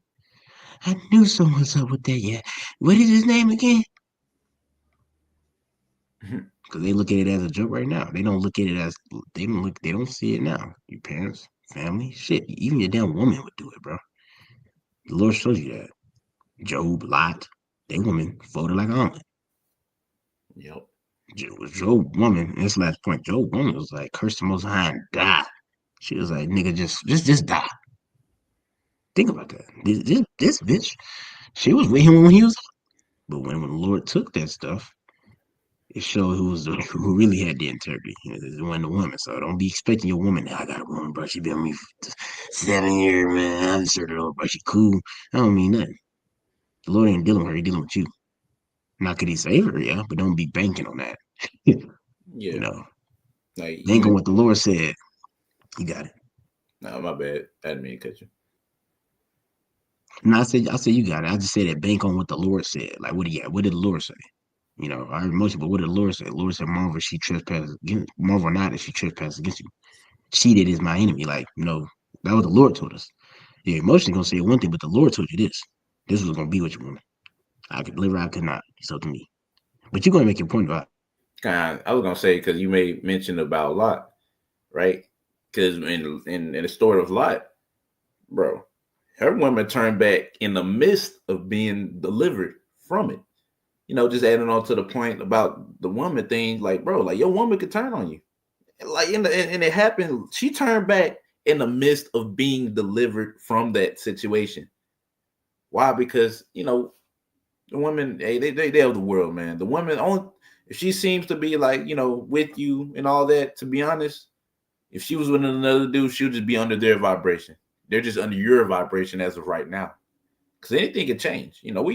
I knew someone's up with that. Yeah, what is his name again? Because they look at it as a joke right now. They don't look at it as they don't look. They don't see it now. Your parents, family, shit. Even your damn woman would do it, bro. The Lord shows you that. Job, Lot, they women folded like an omelet. Yep. Job woman, this last point, Job woman was like, curse the most high and die. She was like, nigga, just die. Think about that. This bitch, she was with him when he was, but when the Lord took that stuff, it showed who really had the integrity. It wasn't the woman. So don't be expecting your woman. I got a woman, bro. She been with me for 7 years, man. I'm sure her, bro. She cool. I don't mean nothing. The Lord ain't dealing with her. He dealing with you. Not could he save her, yeah, but don't be banking on that. you Yeah. know, Like bank on even what the Lord said. You got it. no, my bad. I didn't mean to cut you. No, I said you got it. I just said that bank on what the Lord said. Like what do you got? What did the Lord say? I heard most, but what did the Lord say? The Lord said, Marvel, she trespassed against Marvel not if she trespassed against you. She that is my enemy. Like, that was the Lord told us. Your emotion gonna say one thing, but the Lord told you this. This was gonna be with you, woman. I could deliver, I could not. It's up to me. But you're gonna make your point about I was gonna say because you made mention about Lot, right? Because in the story of Lot, bro, her woman turned back in the midst of being delivered from it. Just adding on to the point about the woman thing, like, bro, like your woman could turn on you. Like and it happened. She turned back in the midst of being delivered from that situation. Why? Because the women, hey, they of the world, man. The woman only if she seems to be like with you and all that. To be honest, if she was with another dude, she'll just be under their vibration. They're just under your vibration as of right now. because anything can change. You know,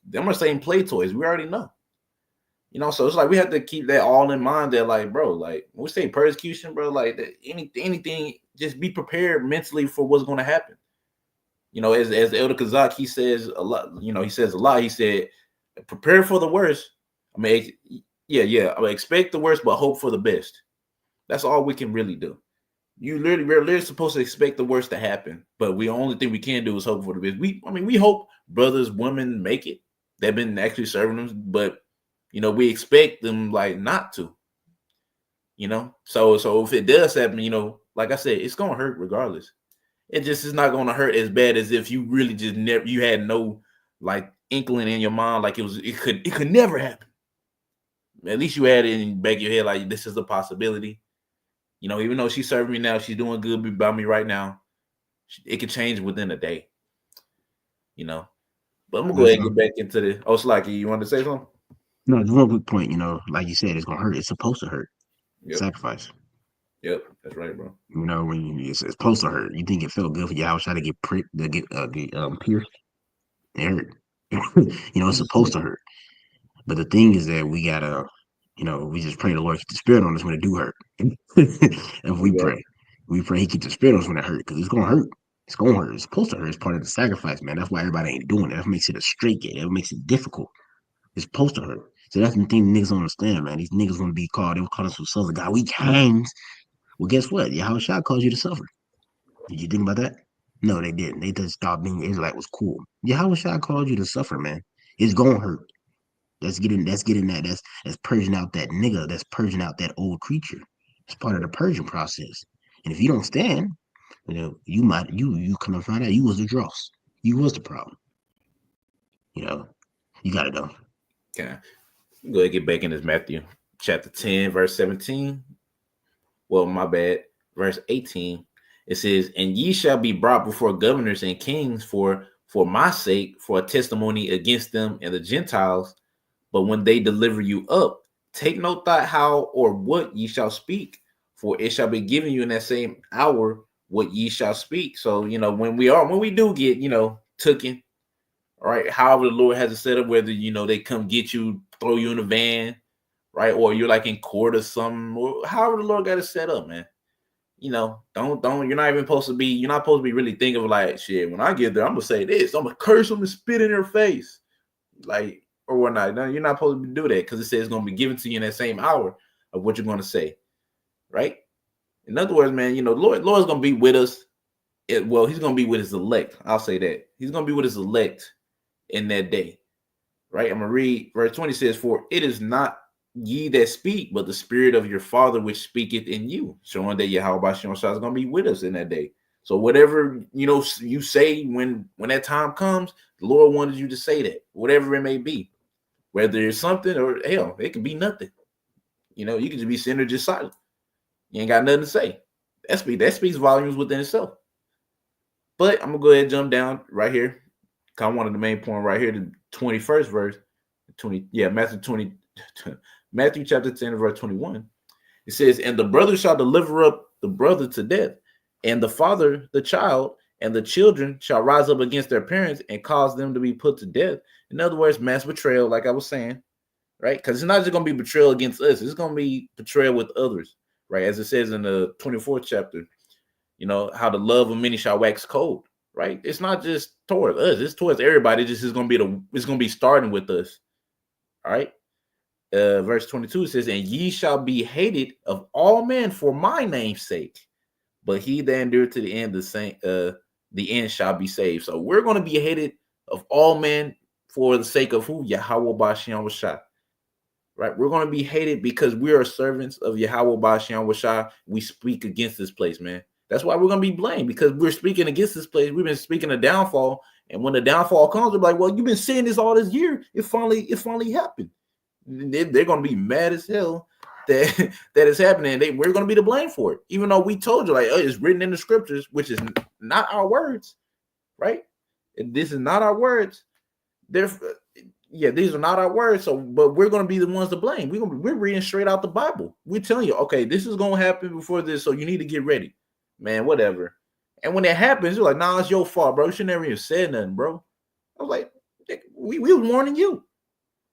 them are saying play toys. We already know. You know, so it's like we have to keep that all in mind. That like, bro, like when we say persecution, bro, like that, anything, just be prepared mentally for what's going to happen. You know, as Elder Kazak, he says a lot. You know, he says a lot. He said, prepare for the worst. I mean, yeah. I mean, expect the worst, but hope for the best. That's all we can really do. We're literally supposed to expect the worst to happen, but the only thing we can do is hope for the best. We hope brothers, women make it. They've been actually serving them, but you know, we expect them like not to. You know, so if it does happen, you know, like I said, it's gonna hurt regardless. It just is not gonna hurt as bad as if you really just never, you had no like inkling in your mind, like it could never happen. At least you had it in the back of your head, like this is a possibility. You know, even though she's serving me now, she's doing good by me right now. It could change within a day. You know, but I'm gonna go ahead and get back into the. Oh, Slacky, you want to say something? No, just one quick point. You know, like you said, it's gonna hurt. It's supposed to hurt. Yep, Sacrifice. yep, that's right, bro. You know, when it's supposed to hurt. You think it felt good for your try to get pricked, to get pierced? It hurt. You know, it's supposed to hurt. But the thing is that we gotta, you know, we just pray the Lord keep the spirit on us when it do hurt. If Yep. we pray He keep the spirit on us when it hurt, because it's gonna hurt. It's gonna hurt. It's supposed to hurt. It's part of the sacrifice, man. That's why everybody ain't doing it. That makes it a straight gate. That makes it difficult. It's supposed to hurt. So that's the thing niggas don't understand, man. These niggas want to be called. They were calling some sons of God. We kings. Well, guess what? Yahweh Shah calls you to suffer. Did you think about that? No, they didn't. They just thought being Israelite was cool. Yahweh Shah called you to suffer, man. It's gonna hurt. That's getting that. That's purging out that nigga. That's purging out that old creature. It's part of the purging process. And if you don't stand, you know, you come and find out you was the dross. You was the problem. You know, you gotta know. Okay, go ahead and get back in this Matthew chapter 10, verse 17. Well, my bad, verse 18. It says, "And ye shall be brought before governors and kings for my sake, for a testimony against them and the Gentiles. But when they deliver you up, take no thought how or what ye shall speak, for it shall be given you in that same hour what ye shall speak." So, you know, when we do get, you know, taken, all right, however the Lord has it set up, whether, you know, they come get you, throw you in a van, right, or you're like in court or something, or however the Lord got it set up, man. You know, don't you're not even supposed to be, you're not supposed to be really thinking of like, shit, when I get there, I'm gonna say this, I'm gonna curse them and spit in their face, like, or whatnot. No, you're not supposed to do that, because it says it's gonna be given to you in that same hour of what you're gonna say, right? In other words, man, you know, Lord's gonna be with us. Well, he's gonna be with his elect. I'll say that. He's gonna be with his elect in that day, right? I'm gonna read verse 20 says, "For it is not ye that speak, but the spirit of your father which speaketh in you," showing that Yahweh Shem is gonna be with us in that day. So whatever, you know, you say when that time comes, the Lord wanted you to say that, whatever it may be, whether it's something or hell, it could be nothing. You know, you could just be sitting there just silent. You ain't got nothing to say. That speaks volumes within itself. But I'm gonna go ahead and jump down right here. I wanted the main point right here, the 21st verse, 20, yeah, Matthew 20, Matthew chapter 10, verse 21. It says, "And the brother shall deliver up the brother to death, and the father the child, and the children shall rise up against their parents and cause them to be put to death." In other words, mass betrayal, like I was saying, right? Because it's not just going to be betrayal against us, it's going to be betrayal with others, right? As it says in the 24th chapter, you know, how the love of many shall wax cold, right? It's not just towards us, it's towards everybody. It just is going to be it's going to be starting with us, all right? Verse 22 says, "And ye shall be hated of all men for my name's sake, but he that endured to the end, the end shall be saved." So we're going to be hated of all men for the sake of who? Yahweh Bashem Washah. Right? We're going to be hated because we are servants of Yahweh Bashem Washah. We speak against this place, man. That's why we're going to be blamed, because we're speaking against this place. We've been speaking a downfall, and when the downfall comes, we're like, "Well, you've been saying this all this year. It finally happened." They're going to be mad as hell that that is happening. We're going to be to blame for it, even though we told you, like, oh, it's written in the scriptures, which is not our words, right? This is not our words. These are not our words. So, but we're going to be the ones to blame. We're reading straight out the Bible. We're telling you, okay, this is going to happen before this, so you need to get ready, man. Whatever. And when it happens, you're like, "Nah, it's your fault, bro. You should never even said nothing, bro." I was like, we was warning you.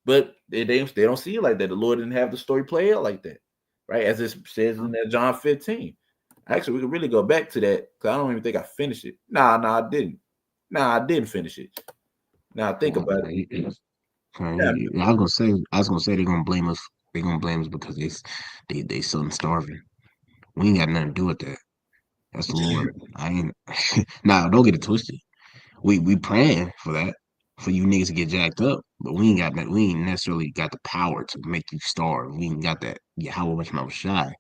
But they don't see it like that. The Lord didn't have the story play out like that, right? As it says in that John 15. Actually, we could really go back to that because I don't even think I finished it. Nah, I didn't. Nah, I didn't finish it. Now think about it. Yeah, I was gonna say they're gonna blame us. They're gonna blame us because they son starving. We ain't got nothing to do with that. That's the Lord. I ain't. Nah, don't get it twisted. We praying for that, for you niggas to get jacked up, but we ain't got that. We ain't necessarily got the power to make you starve. We ain't got that. Yeah, how much I was shy.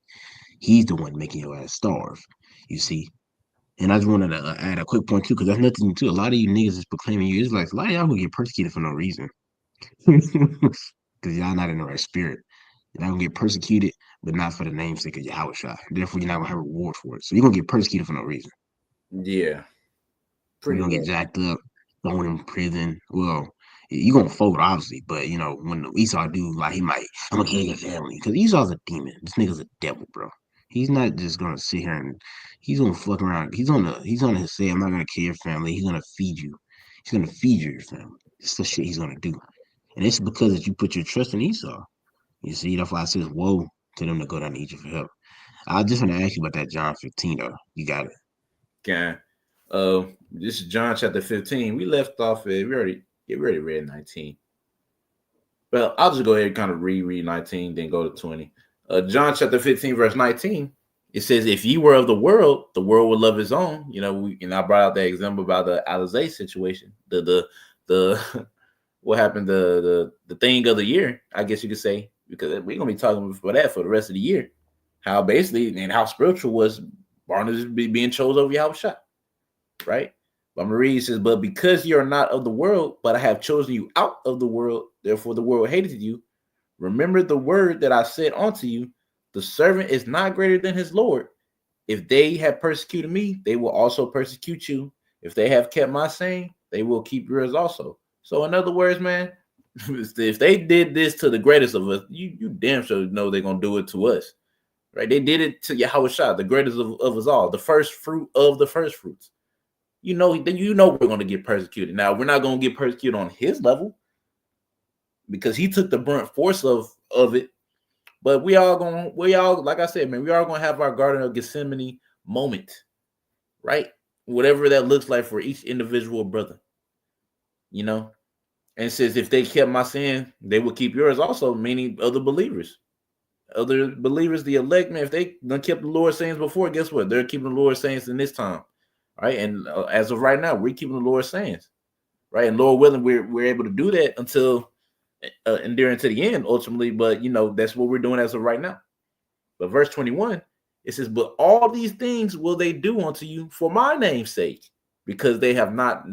He's the one making your ass starve. You see. And I just wanted to add a quick point too, because that's nothing to a lot of you niggas is proclaiming you Israelites. A lot of y'all will get persecuted for no reason, because y'all not in the right spirit. You're not gonna get persecuted, but not for the namesake of Yahweh Shai. Therefore, you're not gonna have a reward for it. So you're gonna get persecuted for no reason. yeah, You're pretty gonna get much. jacked up, thrown in prison. Well, you're gonna fold, obviously, but you know, when Esau do, like he might, I'm gonna kill your family. Because Esau's a demon. This nigga's a devil, bro. He's not just gonna sit here and he's gonna fuck around. He's gonna say, I'm not gonna kill your family. He's gonna feed you. He's gonna feed you your family. It's the shit he's gonna do. And it's because that you put your trust in Esau. You see, that's why I says woe to them that go down to Egypt for help. I just want to ask you about that John 15 though. You got it. Okay. This is John chapter 15. We left off at we already read 19. Well, I'll just go ahead and kind of reread 19, then go to 20. John chapter 15, verse 19. It says, if you were of the world would love his own. You know, and I brought out that example about the Alizé situation. The what happened, the thing of the year, I guess you could say, because we're gonna be talking for that for the rest of the year. How basically and how spiritual was Barnabas being chose over Yahweh, right? But Marie says, but because you are not of the world, but I have chosen you out of the world, therefore the world hated you. Remember the word that I said unto you, the servant is not greater than his Lord. If they have persecuted me, they will also persecute you. If they have kept my saying, they will keep yours also. So in other words, man, if they did this to the greatest of us, you damn sure know they're gonna do it to us. Right? They did it to Yahweh Shah, the greatest of us all, the first fruit of the first fruits. You know we're going to get persecuted. Now we're not going to get persecuted on his level because he took the brunt force of it. But we all like I said, man, we are going to have our Garden of Gethsemane moment, right? Whatever that looks like for each individual brother, you know. And it says if they kept my sin, they will keep yours also, meaning other believers. Other believers, the elect, man, if they done kept the Lord's sayings before, guess what? They're keeping the Lord's sayings in this time, right? And as of right now, we're keeping the Lord's sayings, right? And Lord willing, we're able to do that until enduring to the end, ultimately. But you know, that's what we're doing as of right now. But verse 21, it says, "But all these things will they do unto you for my name's sake, because they have not,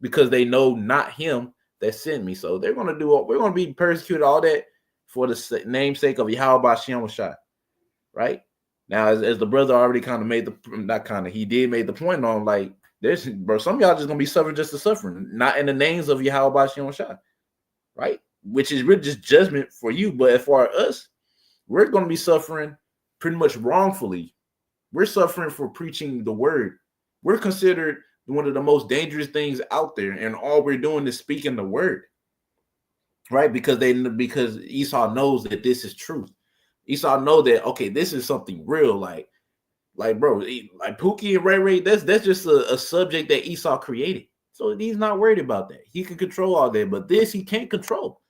because they know not him that sent me." So they're gonna do. We're gonna be persecuted all that for the namesake of Yahweh Bashem Shai, right? Now, as the brother already kind of made the not kind of he did made the point on like there's bro, some of y'all just gonna be suffering just to suffering, not in the names of Yahweh Bashem Shai, right? Which is really just judgment for you, but as far as us, we're gonna be suffering pretty much wrongfully. We're suffering for preaching the word. We're considered one of the most dangerous things out there, and all we're doing is speaking the word, right? Because Esau knows that this is truth. Esau know that okay, this is something real. Like bro, like Pookie and Ray Ray, that's just a subject that Esau created. So he's not worried about that. He can control all that, but this he can't control,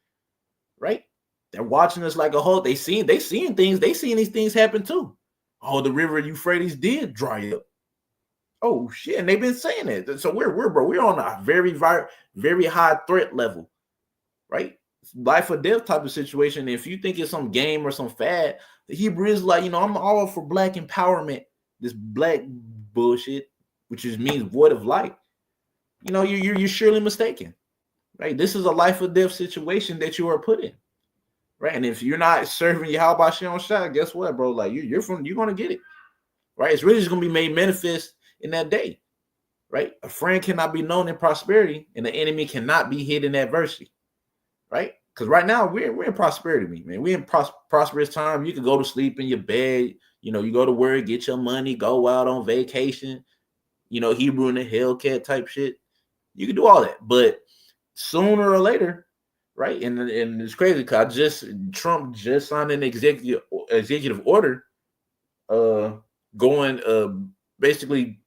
right? They're watching us like a whole. They seeing things. They seeing these things happen too. Oh, the river Euphrates did dry up. Oh shit, and they've been saying it. So we're on a very high threat level, right? Life or death type of situation. If you think it's some game or some fad, the Hebrew is like, I'm all for black empowerment. This black bullshit, which just means void of light. You're surely mistaken, right? This is a life or death situation that you are put in, right? And if you're not serving Yahweh Shem Shai, guess what, bro? Like you're gonna get it, right? It's really just gonna be made manifest in that day, right? A friend cannot be known in prosperity, and the enemy cannot be hid in adversity, right? Because right now we're in prosperity, man. We're in prosperous time. You can go to sleep in your bed. You go to work, get your money, go out on vacation. Hebrew in the Hellcat type shit. You can do all that, but sooner or later, right? And it's crazy because Trump just signed an executive order, uh, going basically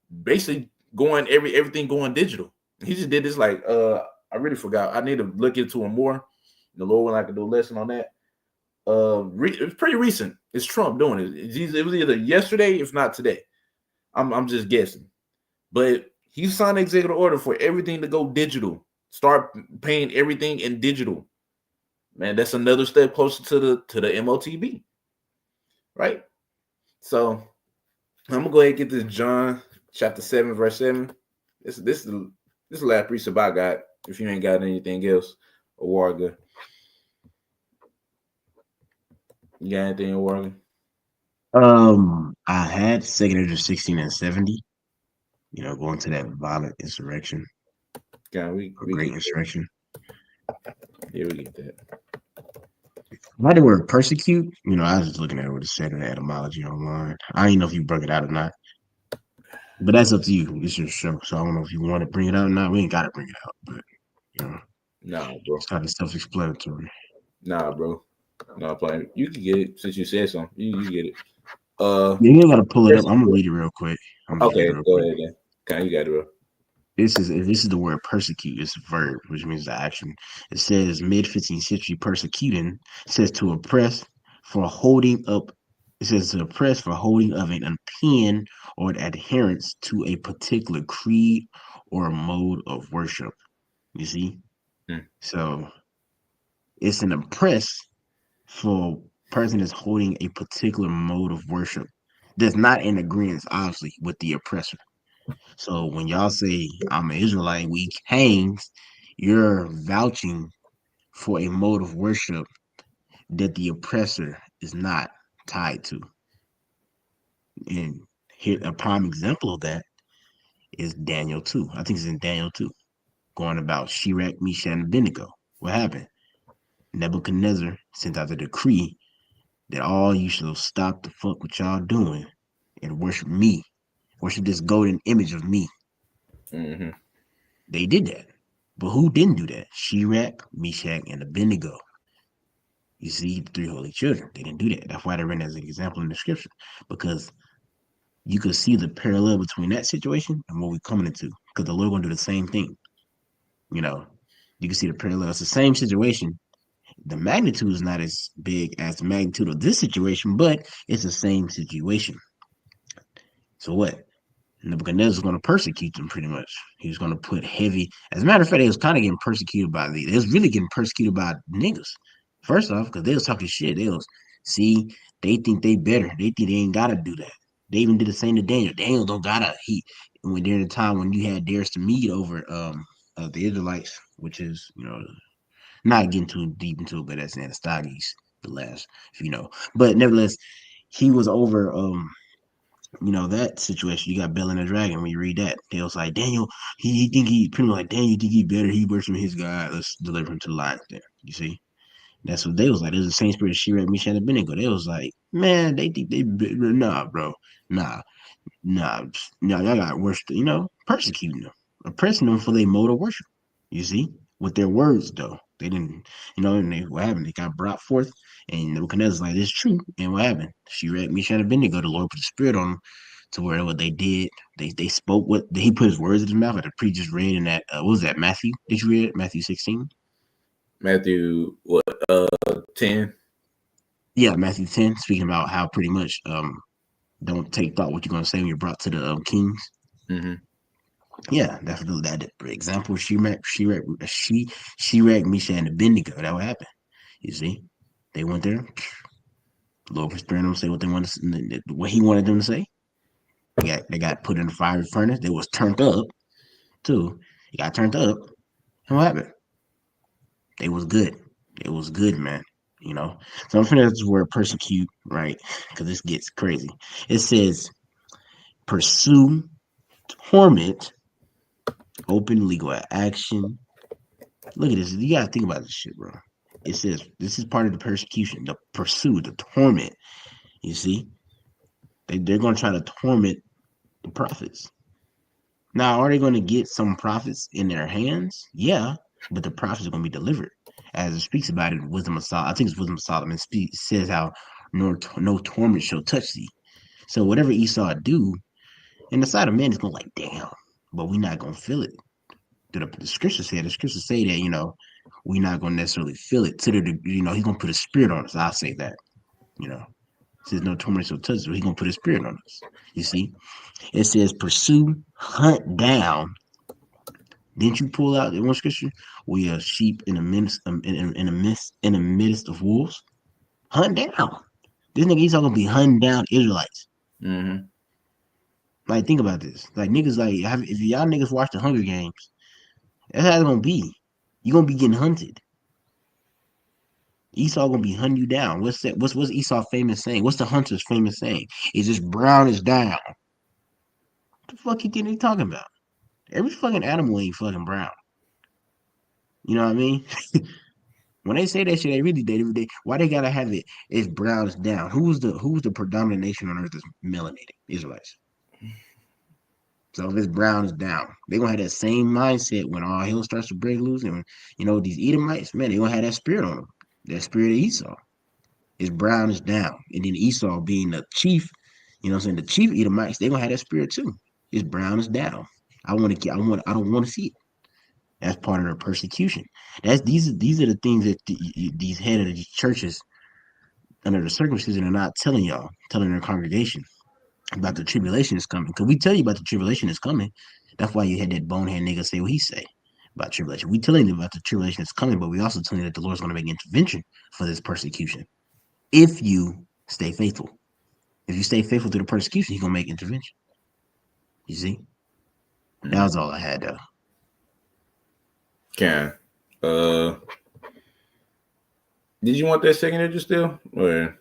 going everything going digital. He just did this like I really forgot. I need to look into it more. The Lord when I can do a lesson on that. It's pretty recent. It's Trump doing it. It was either yesterday, if not today. I'm just guessing, but he signed an executive order for everything to go digital. Start paying everything in digital. Man, that's another step closer to the MOTB, right? So I'm gonna go ahead and get this John chapter 7 verse 7. This is the last precept I got. If you ain't got anything else, a warga. You got anything, a warga? I had Second Ezra 16 and 70. Going to that violent insurrection Yeah, or we great get insurrection. that. Yeah, we get that. Why the word persecute? I was just looking at what it said in the etymology online. I don't know if you broke it out or not, but that's up to you. It's your show, so I don't know if you want to bring it out or not. We ain't got to bring it out, but you know, Nah, bro. it's kind of self-explanatory. Nah, bro. No playing. You can get it since you said something. You get it. Yeah, you got to pull it up. First- I'm gonna read it real quick. I'm gonna read it okay, real go quick. ahead then. Okay, you got it, bro. This is the word persecute. It's a verb, which means the action. It says mid 15th century persecuting says to oppress for holding up. It says to oppress for holding of an opinion or an adherence to a particular creed or mode of worship. You see, Hmm. so it's an oppress for person that's holding a particular mode of worship that's not in agreement, obviously, with the oppressor. So when y'all say I'm an Israelite, we hangs, you're vouching for a mode of worship that the oppressor is not tied to. And here a prime example of that is Daniel 2. I think it's in Daniel 2, going about Shadrach, Meshach, and Abednego. What happened? Nebuchadnezzar sent out a decree that all you shall stop the fuck what y'all doing and worship me. Worship this golden image of me. Mm-hmm. They did that. But who didn't do that? Shadrach, Meshach, and Abednego. You see, the three holy children. They didn't do that. That's why they're written as an example in the scripture. Because you could see the parallel between that situation and what we're coming into. Because the Lord gonna do the same thing. You know, you can see the parallel. It's the same situation. The magnitude is not as big as the magnitude of this situation, but it's the same situation. So what? Nebuchadnezzar was going to persecute them pretty much. He was going to put heavy. As a matter of fact, they was kind of getting persecuted by the. They was really getting persecuted by niggas. First off, because they was talking shit. They was see. They think they better. They think they ain't gotta do that. They even did the same to Daniel. Daniel don't gotta. When during the time when you had Darius to meet over the Israelites, which is not getting too deep into it, but that's Anastagis, the last, But nevertheless, he was over that situation. You got Bell and the Dragon. When you read that, they was like, Daniel, he think he pretty much like Daniel, you think he better, he works from his God. Let's deliver him to the lions there. You see? That's what they was like. There's the same spirit of Shirek, Meshach, and Abednego. They was like, man, they think they nah, bro. Nah, nah, nah, y'all got worship, persecuting them, oppressing them for their mode of worship. You see? With their words though. They didn't, and what happened? They got brought forth, and Nebuchadnezzar's like, "This is true." And what happened? Shirek, Meshach, and Abednego. The Lord put the spirit on them to where what they did, they spoke what he put his words in his mouth. Like the priest just read in that. What was that? Matthew? Did you read it? Matthew 16? Matthew what 10? Yeah, Matthew 10, speaking about how pretty much don't take thought what you're gonna say when you're brought to the kings. Mm-hmm. Yeah, that's that for example. Shirek, Meshach, and Abednego. That what happened. You see, they went there. The Lord was sparing them to say what they wanted, what He wanted them to say. They got put in the fiery furnace. They was turned up too. They got turned up. And what happened? They was good. It was good, man. So I'm finna this word persecute, right? Because this gets crazy. It says pursue, torment, open legal action. Look at this. You gotta think about this shit, bro. It says this is part of the persecution, the pursue, the torment. You see, they're gonna try to torment the prophets. Now, are they gonna get some prophets in their hands? Yeah, but the prophecy is going to be delivered. As it speaks about it, wisdom of Solomon, I think it's wisdom of Solomon says how no torment shall touch thee. So whatever Esau do, and the side of man is going like, damn, but we're not going to feel it. The scriptures say, that, we're not going to necessarily feel it to the degree, he's going to put a spirit on us. I'll say that, you know. It says no torment shall touch us, but he's going to put a spirit on us. You see? It says pursue, hunt down. Didn't you pull out the one scripture? We are sheep in the midst of wolves. Hunt down. This nigga Esau gonna be hunting down Israelites. Mm-hmm. Like, think about this. Like, niggas, like, if y'all niggas watch the Hunger Games, that's how it's gonna be. You gonna be getting hunted. Esau gonna be hunting you down. What's that? What's Esau famous saying? What's the hunter's famous saying? Is this brown is down? What the fuck you think they talking about? Every fucking animal ain't fucking brown. You know what I mean? When they say that shit, why they gotta have it? It's brown is down. Who's the predominant nation on earth that's melanated? Israelites. So if it's brown is down, they gonna have that same mindset when all hell starts to break loose, and these Edomites, man, they gonna have that spirit on them. That spirit of Esau. Is brown is down, and then Esau being the chief, what I'm saying, the chief Edomites, they gonna have that spirit too. It's brown is down. I don't want to see it. That's part of their persecution. These are the things that these head of these churches under the circumcision are not telling y'all, telling their congregation about the tribulation is coming. Because we tell you about the tribulation is coming. That's why you had that bonehead nigga say what he say about tribulation. We telling you about the tribulation is coming, but we also telling you that the Lord's going to make intervention for this persecution. If you stay faithful. If you stay faithful to the persecution, he's going to make intervention. You see? That was all I had, though. Can. Did you want that second edge still? Or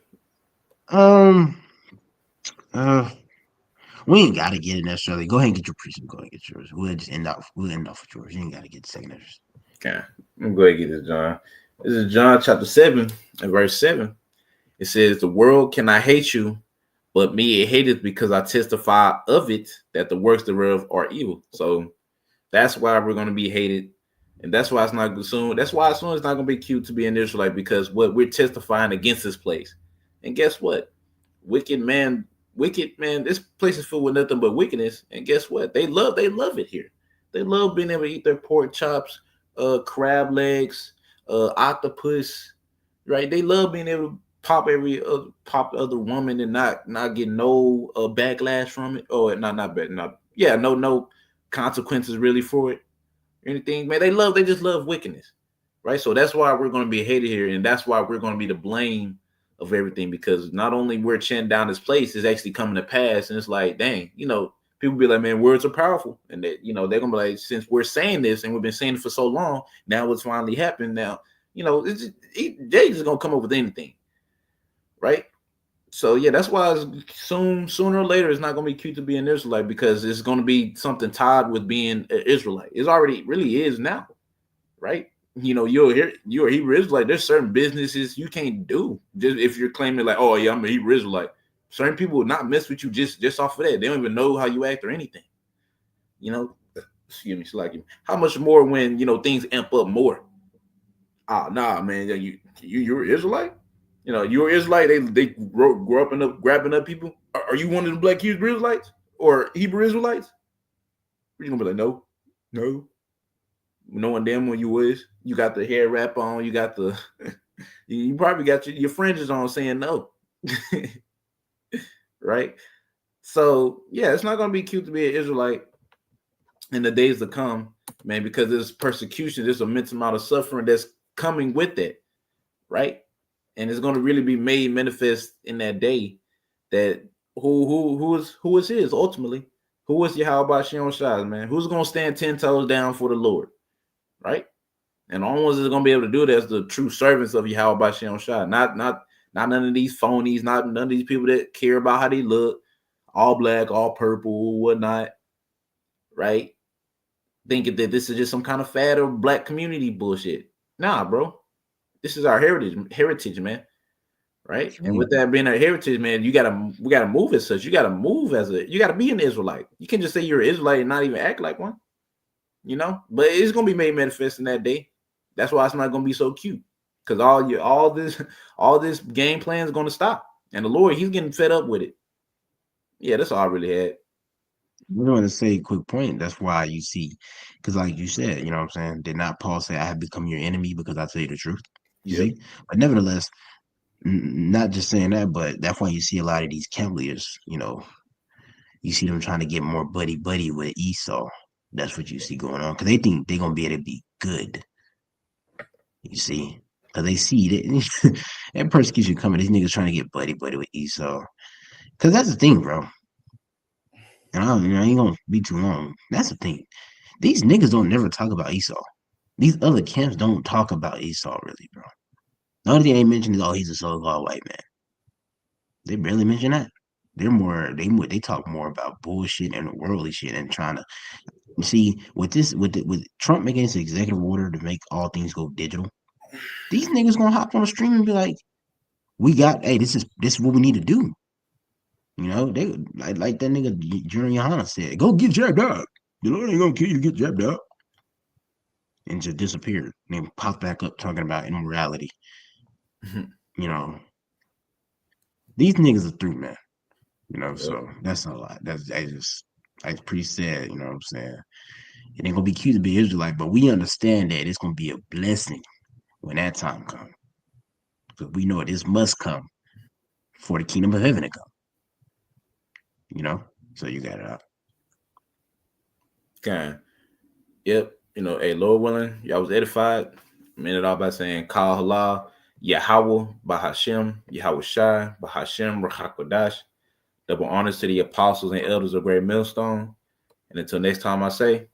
we ain't gotta get it necessarily. Go ahead and get your precept. Go ahead and get yours. We'll just end off with yours. You ain't gotta get the second edge. Okay. I'm going to get this, John. This is John chapter 7 and verse 7. It says, the world cannot hate you, but me it hateth because I testify of it that the works thereof are evil. So that's why we're going to be hated. And that's why it's not soon. That's why soon it's not going to be cute to be an Israelite, because what we're testifying against this place. And guess what? Wicked man, this place is filled with nothing but wickedness. And guess what? They love it here. They love being able to eat their pork chops, crab legs, octopus, right? They love being able to pop the other woman and not get no backlash from it, or no consequences really for it, anything, man. They just love wickedness, right? So that's why we're going to be hated here, and that's why we're going to be the blame of everything, because not only we're chin down this place is actually coming to pass, and it's like, dang, people be like, man, words are powerful, and that they're gonna be like, since we're saying this and we've been saying it for so long, now it's finally happened. Now they just gonna come up with anything, right? So yeah, that's why sooner or later it's not gonna be cute to be an Israelite, because it's gonna be something tied with being an Israelite. It already really is now, right? You're a Hebrew Israelite. There's certain businesses you can't do just if you're claiming like, oh yeah, I'm a Hebrew Israelite. Certain people will not mess with you just off of that. They don't even know how you act or anything. Excuse me, like how much more when things amp up more. Nah, man, you're an Israelite. You're Israelite. They grow up and grabbing up people. Are you one of the black Hebrew Israelites or Hebrew Israelites? You're gonna be like, no. Knowing damn when you was, you got the hair wrap on, you got the, you probably got your fringes on saying no, right? So yeah, it's not gonna be cute to be an Israelite in the days to come, man, because there's persecution, there's immense amount of suffering that's coming with it, right? And it's gonna really be made manifest in that day that who is his ultimately, who is Yahweh Shem Shai, man, who's gonna stand 10 toes down for the Lord. Right? And the only ones that are gonna be able to do that is the true servants of Yahweh Shem Shai. Not none of these phonies, none of these people that care about how they look, all black, all purple, whatnot, right? Thinking that this is just some kind of fad or black community bullshit. Nah, bro. This is our heritage, man. Right? And with that being our heritage, man, we gotta move as such. You gotta be an Israelite. You can't just say you're an Israelite and not even act like one. But it's gonna be made manifest in that day. That's why it's not gonna be so cute. Because all this game plan is gonna stop. And the Lord, he's getting fed up with it. Yeah, that's all I really had. I want to say quick point. That's why you see, because like you said, you know what I'm saying? Did not Paul say, I have become your enemy because I tell you the truth? You Yep. see? But nevertheless, not just saying that, but that's why you see a lot of these camp leaders, you see them trying to get more buddy buddy with Esau. That's what you see going on because they think they're gonna be able to be good. You see, because they see that that persecution coming. These niggas trying to get buddy buddy with Esau. Because that's the thing, bro. And I ain't gonna be too long. That's the thing. These niggas don't never talk about Esau. These other camps don't talk about Esau really, bro. The only thing they mention is, oh, he's a so-called white man. They barely mention that. They talk more about bullshit and worldly shit and trying to see with Trump making this executive order to make all things go digital. These niggas gonna hop on the stream and be like, hey, this is what we need to do. They like that nigga Jeremy Hanna said, go get jabbed up. The Lord ain't gonna kill you, get jabbed up. And just disappeared. And then popped back up talking about immorality. You know, these niggas are through, man. Yep. So that's a lot. That's pretty sad, you know what I'm saying? It ain't gonna be cute to be Israelite, but we understand that it's gonna be a blessing when that time comes. Because we know this must come for the kingdom of heaven to come. So you got it out. Okay. Yep. Hey, Lord willing, y'all was edified. I'm in it all by saying Kal Halal, Yahweh, Bahashem, Yahweh Shai, Bahashem, Rachakodash. Double honors to the apostles and elders of Great Millstone. And until next time I say,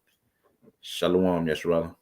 Shalom, Yeshua.